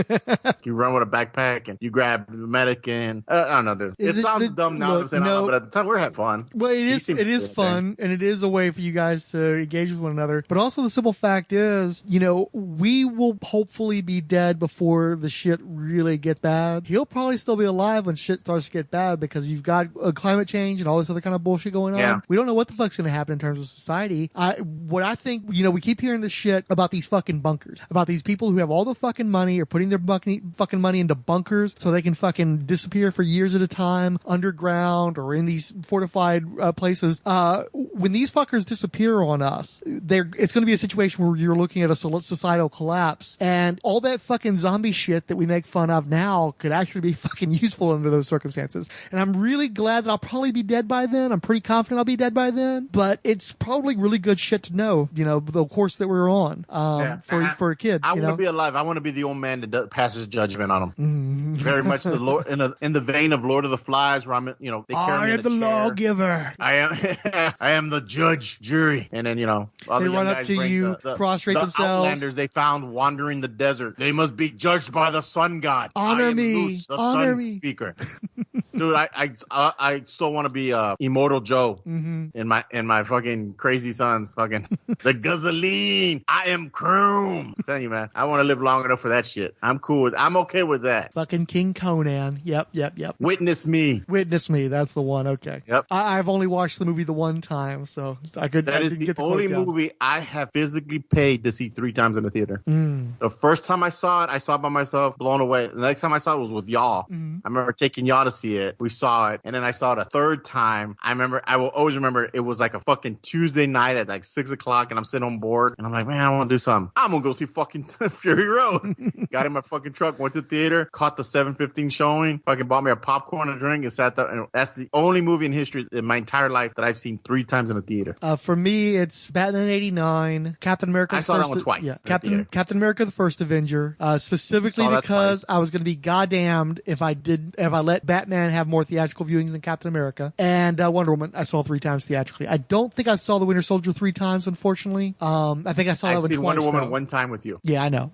You run with a backpack, and you grab the medic, and I don't know, dude. It sounds dumb now, but at the time, we're having fun. Well, it is fun, and it is a way for you guys to engage with one another. But also, the simple fact is, we will hopefully be dead before the shit really gets bad. He'll probably still be alive when shit starts to get bad because you've got climate change and all this other kind of bullshit going on. Yeah. We don't know what the fuck's going to happen in terms of society. What I think, we keep hearing this shit about these fucking bunkers, about these people who have all the fucking money or putting their fucking money into bunkers so they can fucking disappear for years at a time underground or in these fortified places. When these fuckers disappear on us, it's going to be a situation where you're looking at a societal collapse, and all that fucking zombie shit that we make fun of now could actually be fucking useful under those circumstances. And I'm really glad that I'll probably be dead by then. I'm pretty confident I'll be dead by then, but it's probably really good shit to know, the course that we're on, for a kid. I want to be alive. I want to be the old man that passes judgment on them. Very much the Lord, in the vein of Lord of the Flies, where I'm, they carry me I am the lawgiver. I am the judge, jury. And then, they run up to you, prostrate themselves. Outlanders they found wandering the desert. They must be judged by the sun god. Honor me. Zeus, the sun speaker. Dude, I still want to be Immortal Joe in my fucking Crazy Sons fucking the Guzzolene. I am Chrome. I'm telling you, man, I want to live long enough for that shit. I'm okay with that. Fucking King Conan. Yep. Witness Me. That's the one. Okay. Yep. I've only watched the movie the one time, so I could. That is the only movie I have physically paid to see 3 times in the theater. The first time I saw it by myself, blown away. The next time I saw it was with y'all. I remember taking y'all to see it. We saw it, and then I saw it a third time. I will always remember it was like a fucking Tuesday night at like 6:00, and I'm sitting on board, and I'm like, man, I want to do something. I'm gonna go see fucking Fury Road. Got in my fucking truck, went to the theater, caught the 7:15 showing, fucking bought me a popcorn and a drink, and sat there. And that's the only movie in history in my entire life that I've seen 3 times in a theater. For me, it's Batman '89, Captain America. I saw that one twice. Yeah, Captain America: The First Avenger, specifically because I was going to be goddamned if I let Batman have more theatrical viewings than Captain America. And Wonder Woman, I saw 3 times theatrically. I don't think I saw The Winter Soldier 3 times, unfortunately. I think I saw that one twice. I've seen Wonder Woman 1 time with you. Yeah, I know.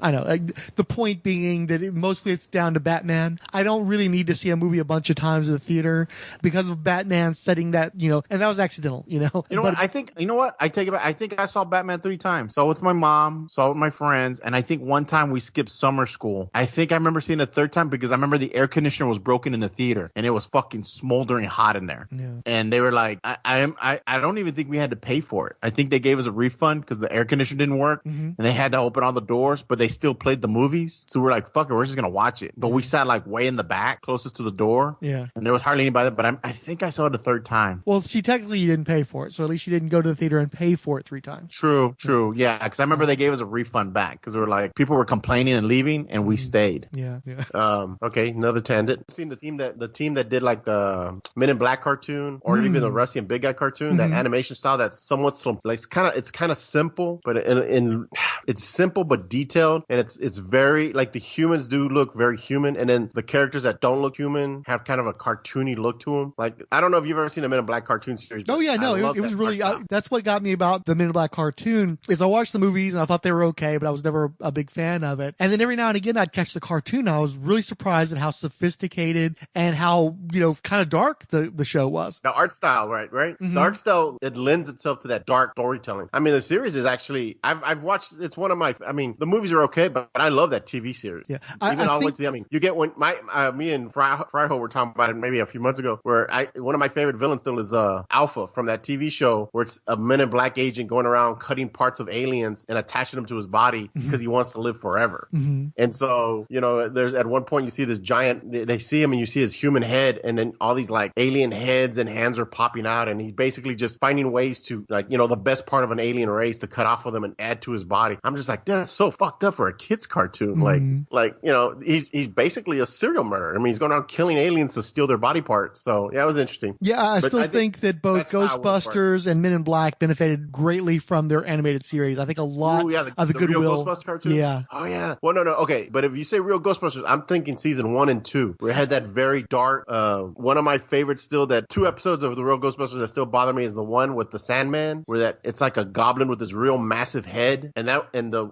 The point being that mostly it's down to Batman. I don't really need to see a movie a bunch of times in the theater because of Batman setting that, and that was accidental, You know what? I think, I take it back. I think I saw Batman 3 times. Saw with my mom, saw with my friends, and I think one time we skipped summer school. I think I remember seeing it a third time because I remember the air conditioner was broken in the theater and it was fucking smoldering hot in there. Yeah. And they were like, I don't even think we had to pay for it. I think they gave us a refund because the air conditioner didn't work and they had to open all the doors, but they still played the movies. So we're like, fuck it, we're just going to watch it. But we sat like way in the back, closest to the door. Yeah. And there was hardly anybody there, but I think I saw it a third time. Well, see, technically you didn't pay for it. So at least you didn't go to the theater and pay for it 3 times. True. Yeah. Because I remember they gave us a refund back because they were like, people were complaining and leaving and we stayed. Yeah. Okay. Another tangent. Seen the team that did like the Men in Black cartoon or even the Rusty and Big Guy cartoon, that animation style that's somewhat like it's kind of simple, but it's simple but detailed, and it's very like the humans do look very human, and then the characters that don't look human have kind of a cartoony look to them. Like I don't know if you've ever seen a Men in Black cartoon series. Oh yeah, no, it was really that's what got me about the Men in Black cartoon is I watched the movies and I thought they were okay, but I was never a big fan of it. And then every now and again I'd catch the cartoon. And I was really surprised at how sophisticated and how kind of dark the show was. The art style, right? The art style, it lends itself to that dark storytelling. I mean, the series is actually I've watched. It's one of my. I mean, the movies are okay, but I love that TV series. Yeah, you get when me and Fryho were talking about it maybe a few months ago, where one of my favorite villains still is Alpha from that TV show, where it's a Men in Black agent going around cutting parts of aliens and attaching them to his body because he wants to live forever. And so there's at one point you see this giant. They see him and you see his human head, and then all these like alien heads and hands are popping out, and he's basically just finding ways to the best part of an alien race to cut off of them and add to his body. I'm just like, that's so fucked up for a kid's cartoon. He's basically a serial murderer. I mean, he's going around killing aliens to steal their body parts. So yeah, it was interesting. Yeah, I still think that both Ghostbusters and Men in Black benefited greatly from their animated series. I think a lot of the goodwill. Real Ghostbusters cartoon? Yeah. Oh yeah. Well, no. Okay, but if you say Real Ghostbusters, I'm thinking season 1 and 2, where it had that very dark. One of my favorites still. That 2 episodes of the Real Ghostbusters that still bother me is the one with the Sandman, where it's like a goblin with this real massive head, and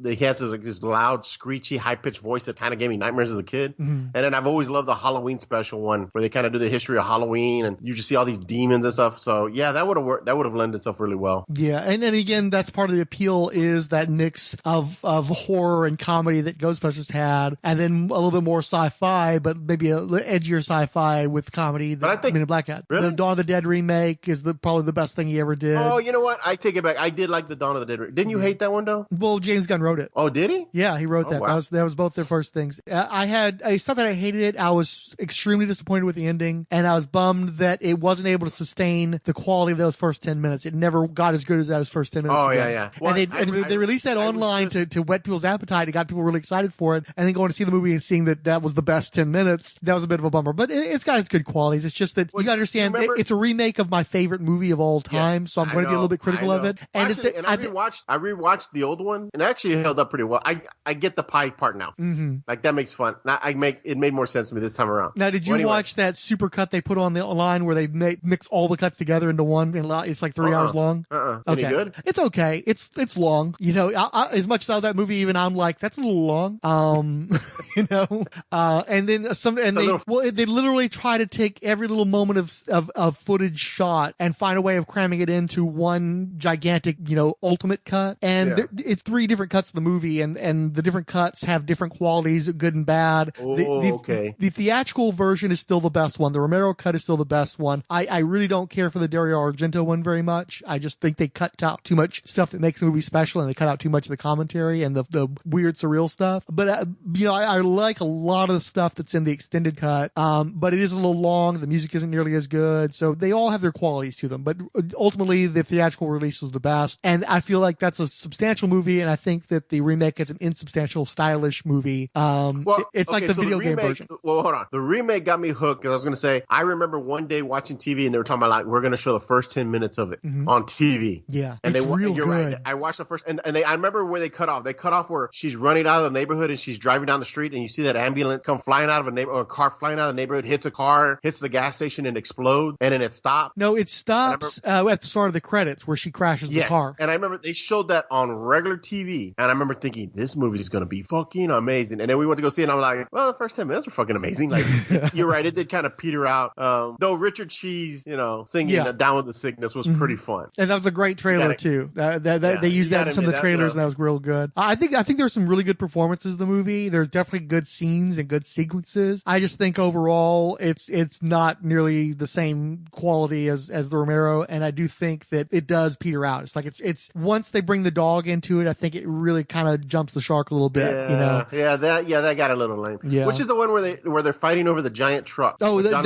he has this loud, screechy, high pitched voice that kind of gave me nightmares as a kid. And then I've always loved the Halloween special one, where they kind of do the history of Halloween, and you just see all these demons and stuff. So yeah, that would have worked. That would have lent itself really well. Yeah, and then again, that's part of the appeal is that mix of horror and comedy that Ghostbusters had, and then a little bit more sci-fi, but maybe a edgier sci-fi with comedy that Men in Black had. Really? The Dawn of the Dead remake is probably the best thing he ever did. Oh, you know what? I take it back. I did like the Dawn of the Dead remake. Didn't you hate that one though? Well, James Gunn wrote it. Oh, did he? Yeah, he wrote that. Wow. That was both their first things. It's not that I hated it. I was extremely disappointed with the ending, and I was bummed that it wasn't able to sustain the quality of those first 10 minutes. It never got as good as those first 10 minutes. Oh, yeah. Well, and they released that online to whet people's appetite. It got people really excited for it, and then going to see the movie and seeing that was the best 10 minutes, that was a bit of a bummer. But it's got its good qualities. It's just that you gotta understand, it's a remake of my favorite movie of all time, so I'm going to be a little bit critical of it. And I rewatched the old one, and actually held up pretty well. I get the pie part now. Mm-hmm. Like that makes fun. It made more sense to me this time around. Now, did you watch that super cut they put on the line where they mix all the cuts together into one? And it's like 3 hours long. Okay. Any good? It's okay. It's long. You know, as much as I love that movie, even I'm like, that's a little long. You know, and then they literally try to take every little moment of footage shot and find a way of cramming it into one gigantic, you know, ultimate cut. And it's 3 different cuts of the movie, and the different cuts have different qualities, good and bad. Okay. The theatrical version is still the best one. The Romero cut is still the best one. I really don't care for the Dario Argento one very much. I just think they cut out too much stuff that makes the movie special, and they cut out too much of the commentary and the weird surreal stuff. But you know, I like a lot of the stuff that's in the extended cut. But it is a little long. The music isn't nearly as good. So they all have their qualities to them. But ultimately, the theatrical release was the best. And I feel like that's a substantial movie. And I think that the remake is an insubstantial, stylish movie. It's like the video game version. Well, hold on. The remake got me hooked. Because I was going to say, I remember one day watching TV and they were talking about like, we're going to show the first 10 minutes of it on TV. Yeah. And it's real you're good. Right. I watched the first, and I remember where they cut off. They cut off where she's running out of the neighborhood and she's driving down the street, and you see that ambulance come flying out of or a car flying out of the neighborhood, hits a car, hits the gas station and explodes, and then it stops. No, it stops at the start of the credits where she crashes the car. And I remember they showed that on regular TV, and I remember thinking, this movie is going to be fucking amazing. And then we went to go see it, and I'm like, well, the first 10 minutes were fucking amazing. Like, you're right, it did kind of peter out. Though Richard Cheese, you know, singing Down with the Sickness was pretty fun. And that was a great trailer too. They used that in some of the trailers, and that was real good. I think there's some really good performances in the movie. There's definitely good scenes and good sequences. I just think overall it's not nearly the same quality as the Romero, and I do think that it does peter out. It's like it's once they bring the dog into it, I think it really kind of jumps the shark a little bit. Yeah, you know? That got a little lame. Yeah. Which is the one where they're fighting over the giant truck. Oh, that's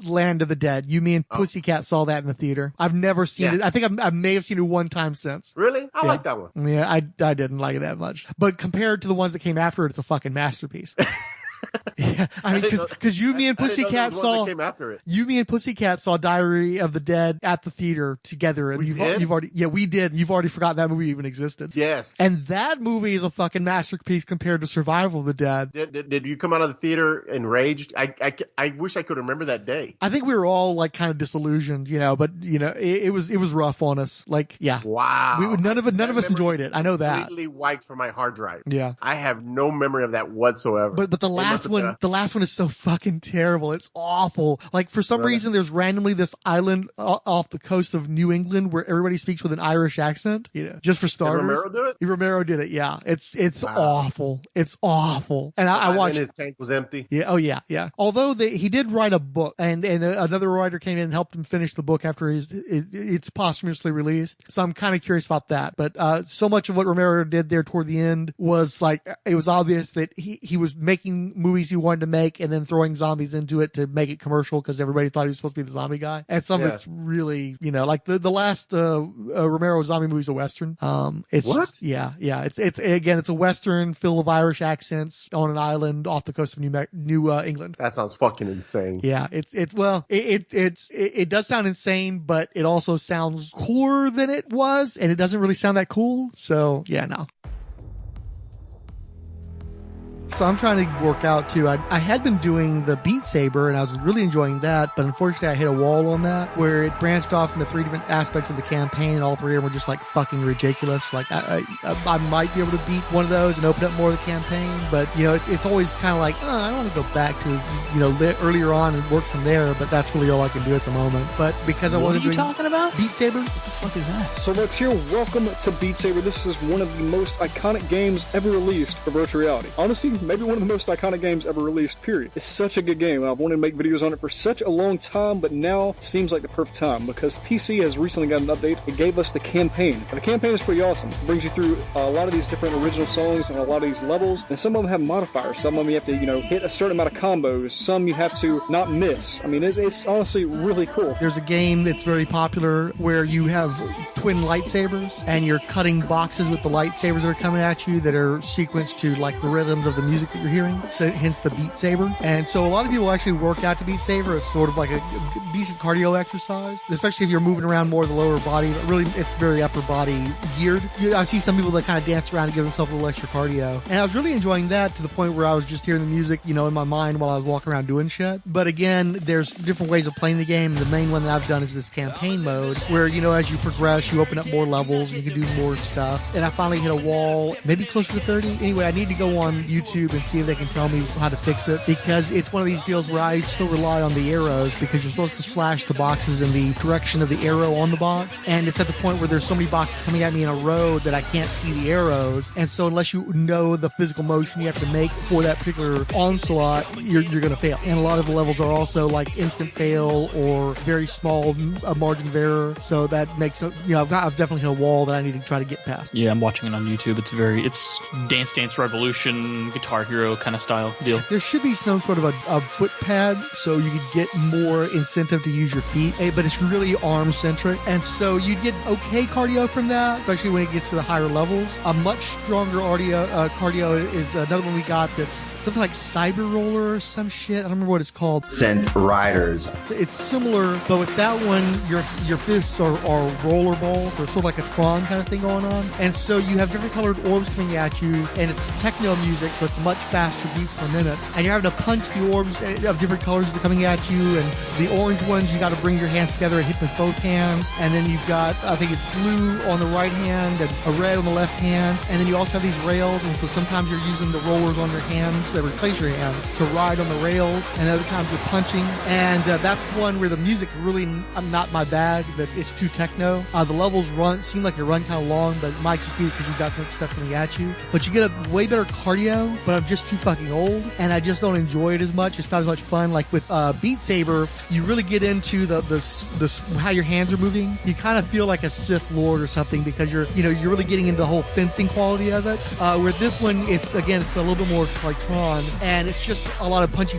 Land of the Dead. You, me, and Pussycat saw that in the theater. I've never seen it. I think I may have seen it one time since. Really? I like that one. Yeah, I didn't like it that much. But compared to the ones that came after it, it's a fucking masterpiece. Yeah, I mean, because you, me, and Pussycat saw Diary of the Dead at the theater together, and you've already we did. You've already forgotten that movie even existed. Yes, and that movie is a fucking masterpiece compared to Survival of the Dead. Did you come out of the theater enraged? I wish I could remember that day. I think we were all like kind of disillusioned, you know, but you know, it was rough on us. Like, yeah, wow, none of us enjoyed it. I know that. Completely wiped from my hard drive. Yeah, I have no memory of that whatsoever. But the last one is so fucking terrible. It's awful. Like, for some reason, there's randomly this island off the coast of New England where everybody speaks with an Irish accent. You know, just for starters. Did Romero do it? Romero did it. Yeah, it's awful. It's awful. And I watched. And his tank was empty. Yeah. Oh yeah. Yeah. Although he did write a book, and another writer came in and helped him finish the book after it's posthumously released. So I'm kind of curious about that. But so much of what Romero did there toward the end was like, it was obvious that he was making movies he wanted to make and then throwing zombies into it to make it commercial because everybody thought he was supposed to be the zombie guy. And some of it's really, you know, like the last Romero zombie movie is a Western. It's what? Just, yeah. It's a Western full of Irish accents on an island off the coast of New England. That sounds fucking insane. Yeah, it does sound insane, but it also sounds cooler than it was, and it doesn't really sound that cool. So yeah, no. So I'm trying to work out too. I had been doing the Beat Saber and I was really enjoying that, but unfortunately I hit a wall on that where it branched off into 3 different aspects of the campaign, and all 3 of them were just like fucking ridiculous. Like I might be able to beat one of those and open up more of the campaign, but you know, it's always kind of like, I don't want to go back to, you know, earlier on and work from there, but that's really all I can do at the moment. But because I wanted to. What are you talking about? Beat Saber? What the fuck is that? So let's hear welcome to Beat Saber. This is one of the most iconic games ever released for virtual reality. Honestly, maybe one of the most iconic games ever released, period. It's such a good game, and I've wanted to make videos on it for such a long time, but now seems like the perfect time because PC has recently got an update. It gave us the campaign. And the campaign is pretty awesome. It brings you through a lot of these different original songs and a lot of these levels, and some of them have modifiers. Some of them you have to, you know, hit a certain amount of combos. Some you have to not miss. I mean, it's honestly really cool. There's a game that's very popular where you have twin lightsabers, and you're cutting boxes with the lightsabers that are coming at you that are sequenced to like the rhythms of the music music that you're hearing, so hence the Beat Saber. And so a lot of people actually work out to Beat Saber as sort of like a decent cardio exercise, especially if you're moving around more of the lower body. But really, it's very upper body geared. I see some people that kind of dance around and give themselves a little extra cardio. And I was really enjoying that to the point where I was just hearing the music, in my mind while I was walking around doing shit. But again, there's different ways of playing the game. The main one that I've done is this campaign mode where, as you progress, you open up more levels and you can do more stuff. And I finally hit a wall, maybe closer to 30. Anyway, I need to go on YouTube and see if they can tell me how to fix it, because it's one of these deals where I still rely on the arrows, because you're supposed to slash the boxes in the direction of the arrow on the box. And it's at the point where there's so many boxes coming at me in a row that I can't see the arrows. And so unless you know the physical motion you have to make for that particular onslaught, you're going to fail. And a lot of the levels are also like instant fail or very small margin of error. So that makes I've definitely hit a wall that I need to try to get past. Yeah, I'm watching it on YouTube. It's Dance Dance Revolution, Guitar Hero kind of style deal. There should be some sort of a foot pad so you could get more incentive to use your feet, but it's really arm centric. And so you'd get okay cardio from that, especially when it gets to the higher levels. A much stronger cardio is another one we got that's something like Saber Roller or some shit. I don't remember what it's called. Sent Riders. It's similar, but with that one, your fists are roller balls, or sort of like a Tron kind of thing going on. And so you have different colored orbs coming at you, and it's techno music, so it's much faster beats per minute. And you're having to punch the orbs of different colors that are coming at you, and the orange ones, you got to bring your hands together and hit with both hands. And then you've got, I think it's blue on the right hand and a red on the left hand. And then you also have these rails, and so sometimes you're using the rollers on your hands that replace your hands to ride on the rails, and other times you're punching. And that's one where the music really not my bag, that it's too techno. The levels seem like they run kind of long, but it might just be because you've got so much stuff coming at you. But you get a way better cardio, but I'm just too fucking old, and I just don't enjoy it as much. It's not as much fun. Like with Beat Saber, you really get into the how your hands are moving. You kind of feel like a Sith Lord or something, because you're really getting into the whole fencing quality of it. Where this one, it's a little bit more like Tron, and it's just a lot of punchy.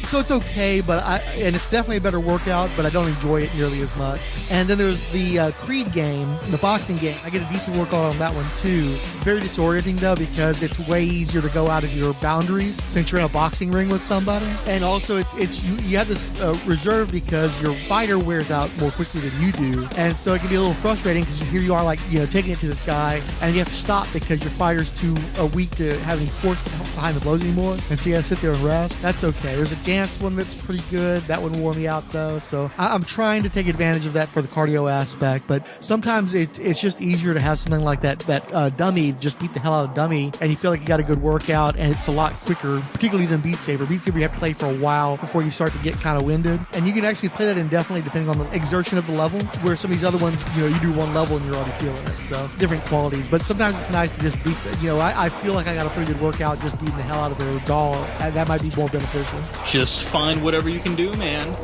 So it's okay, and it's definitely a better workout, but I don't enjoy it nearly as much. And then there's the Creed game, the boxing game. I get a decent workout on that one too. Very disorienting though, because it's way easier to go out of your boundaries since you're in a boxing ring with somebody. And also you have this reserve because your fighter wears out more quickly than you do. And so it can be a little frustrating, because here you are taking it to this guy, and you have to stop because your fighter's too weak to have any force behind the blows anymore. And so you gotta sit there and rest. That's okay. There's a dance one that's pretty good. That one wore me out though. So I'm trying to take advantage of that for the cardio aspect, but sometimes it's just easier to have something like that dummy, just beat the hell out of dummy, and you feel like you got a good workout, and it's a lot quicker, particularly than Beat Saber. Beat Saber you have to play for a while before you start to get kind of winded, and you can actually play that indefinitely depending on the exertion of the level, where some of these other ones, you do one level and you're already feeling it. So different qualities, but sometimes it's nice to just beat I feel like I got a pretty good workout just beating the hell out of a doll, and that might be more beneficial. Just find whatever you can do, man.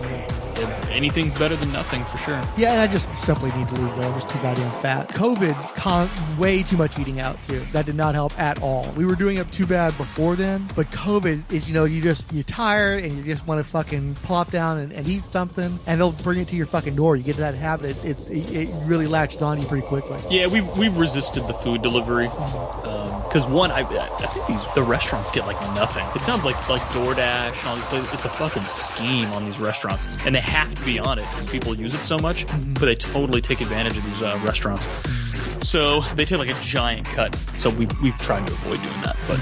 Anything's better than nothing, for sure. Yeah, and I just simply need to lose weight. I'm just too goddamn fat. COVID, way too much eating out, too. That did not help at all. We were doing it too bad before then, but COVID is, you're tired and you just want to fucking plop down and eat something, and they'll bring it to your fucking door. You get to that habit. It really latches on you pretty quickly. Yeah, we've resisted the food delivery. Because I think the restaurants get nothing. It sounds like DoorDash and all these places. It's a fucking scheme on these restaurants, and they have to be on it because people use it so much. But they totally take advantage of these restaurants. So they take a giant cut. So we've tried to avoid doing that, but.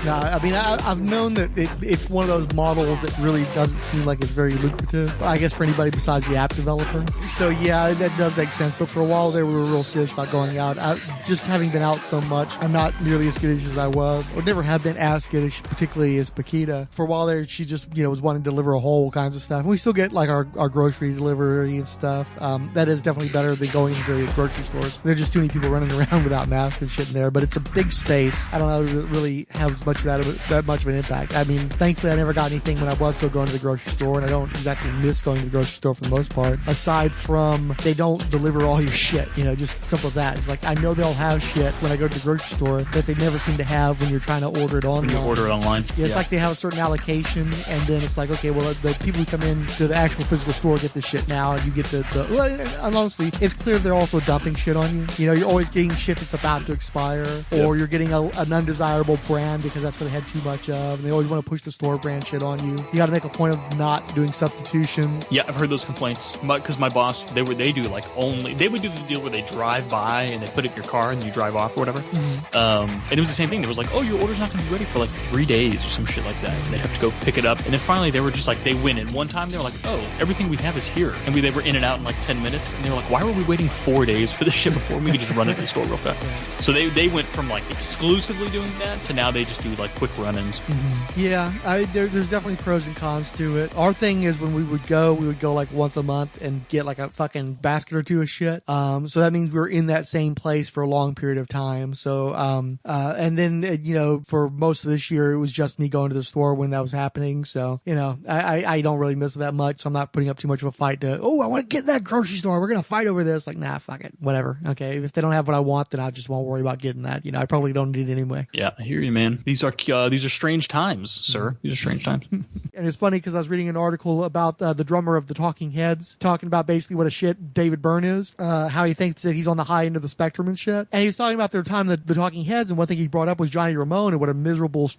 No, I mean, I've known that it's one of those models that really doesn't seem like it's very lucrative, I guess, for anybody besides the app developer. So, yeah, that does make sense. But for a while there, we were real skittish about going out. Just having been out so much, I'm not nearly as skittish as I was, or never have been as skittish, particularly as Paquita. For a while there, she just, was wanting to deliver a whole kinds of stuff. And we still get, our grocery delivery and stuff. That is definitely better than going to the grocery stores. There are just too many people running around without masks and shit in there. But it's a big space. I don't know if it really has much of that much of an impact. I mean, thankfully I never got anything when I was still going to the grocery store, and I don't exactly miss going to the grocery store for the most part, aside from they don't deliver all your shit, just simple as that. It's I know they'll have shit when I go to the grocery store that they never seem to have when you're trying to order it online. When you order it online. Yeah, it's they have a certain allocation, and then it's okay, well, the people who come in to the actual physical store get this shit now, and you get well, and honestly, it's clear they're also dumping shit on you. You're always getting shit that's about to expire, or you're getting an undesirable brand because because that's what they had too much of. And they always want to push the store brand shit on you. You got to make a point of not doing substitution. Yeah, I've heard those complaints. Because my boss, they would do the deal where they drive by and they put it in your car and you drive off or whatever. Mm-hmm. And it was the same thing. It was like, oh, your order's not going to be ready for like 3 days or some shit like that. And they have to go pick it up. And then finally they were just like, they went in one time. They were like, oh, everything we have is here. And they were in and out in like 10 minutes. And they were like, why were we waiting 4 days for this shit before we could just run it in the store real fast? So they went from like exclusively doing that to now they just do like quick run-ins. Mm-hmm. Yeah, there's definitely pros and cons to it. Our thing is when we would go like once a month and get like a fucking basket or two of shit. So that means we're in that same place for a long period of time. So, and then, for most of this year, it was just me going to the store when that was happening. So, I don't really miss it that much. So I'm not putting up too much of a fight I want to get in that grocery store. We're going to fight over this. Like, nah, fuck it. Whatever. Okay. If they don't have what I want, then I just won't worry about getting that. I probably don't need it anyway. Yeah, I hear you, man. These are strange times, sir. These are strange times. And it's funny because I was reading an article about the drummer of the Talking Heads talking about basically what a shit David Byrne is, how he thinks that he's on the high end of the spectrum and shit. And he was talking about their time the Talking Heads, and one thing he brought up was Johnny Ramone and what a miserable,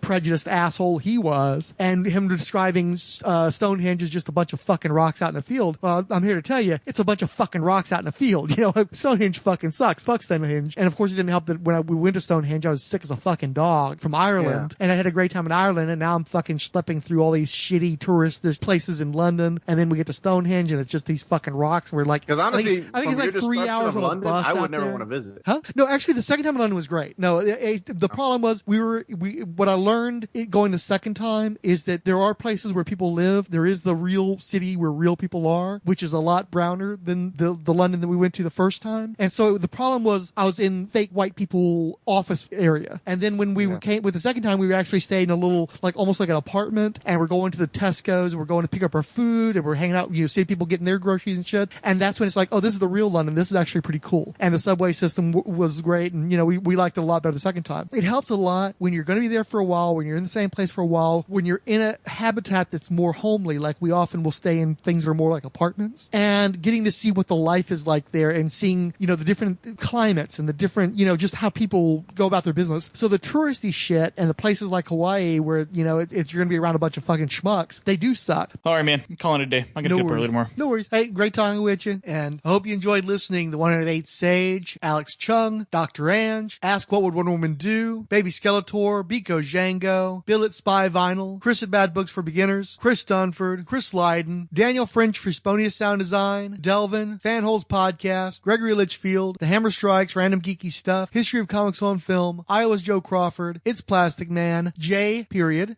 prejudiced asshole he was, and him describing Stonehenge as just a bunch of fucking rocks out in the field. Well, I'm here to tell you, it's a bunch of fucking rocks out in the field. Stonehenge fucking sucks. Fuck Stonehenge. And of course, it didn't help that when we went to Stonehenge, I was sick as a fucking dog from Ireland, and I had a great time in Ireland, and now I'm fucking schlepping through all these shitty tourist places in London, and then we get to Stonehenge, and it's just these fucking rocks. We're like, because honestly, I think it's like 3 hours on a bus. I would never want to visit. Huh? No, actually, the second time in London was great. No, the problem was what I learned going the second time is that there are places where people live. There is the real city where real people are, which is a lot browner than the London that we went to the first time. And so the problem was I was in fake white people office area. And then when we came with the second time, we were actually staying in a little, like almost like an apartment, and we're going to the Tesco's, and we're going to pick up our food, and we're hanging out, see people getting their groceries and shit. And that's when it's like, oh, this is the real London. This is actually pretty cool. And the subway system was great. And, we liked it a lot better the second time. It helps a lot when you're going to be there for a while, when you're in the same place for a while, when you're in a habitat that's more homely, like we often will stay in things that are more like apartments, and getting to see what the life is like there and seeing, the different climates and the different, just how people go about their business. So the touristy shit and the places like Hawaii where, you're going to be around a bunch of fucking schmucks, they do suck. All right, man. I'm calling it a day. I'm going to get up early tomorrow. No worries. Hey, great talking with you. And I hope you enjoyed listening to 108 Sage, Alex Chung, Dr. Ange, Ask What Would Wonder Woman Do, Baby Skeletor, Biko Django, Bill at Spy Vinyl, Chris at Bad Books for Beginners, Chris Dunford, Chris Lydon, Daniel French for Sponius Sound Design, Delvin, Fanholes Podcast, Gregory Litchfield, The Hammer Strikes, Random Geeky Stuff, History of Comics on Film, Iowa's Joe Crawford, It's Plastic Man, J.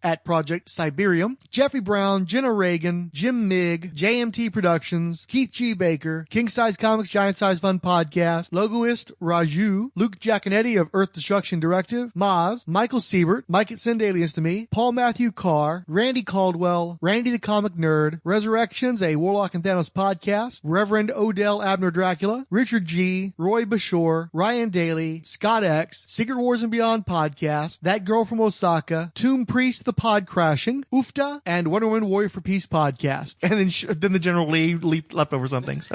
at Project Siberium, Jeffrey Brown, Jenna Reagan, Jim Mig, JMT Productions, Keith G. Baker, King Size Comics Giant Size Fun Podcast, Logoist Raju, Luke Giaconetti of Earth Destruction Directive, Maz, Michael Siebert, Mike at Send Aliens to Me, Paul Matthew Carr, Randy Caldwell, Randy the Comic Nerd, Resurrections, a Warlock and Thanos podcast, Reverend Odell Abner Dracula, Richard G., Roy Bashore, Ryan Daly, Scott X, Secret Wars and Beyond podcast, That Girl from Osaka, Tomb Priest the Pod Crashing, Oofta, and Wonder Woman Warrior for Peace podcast. And then the General Lee leapt over some things.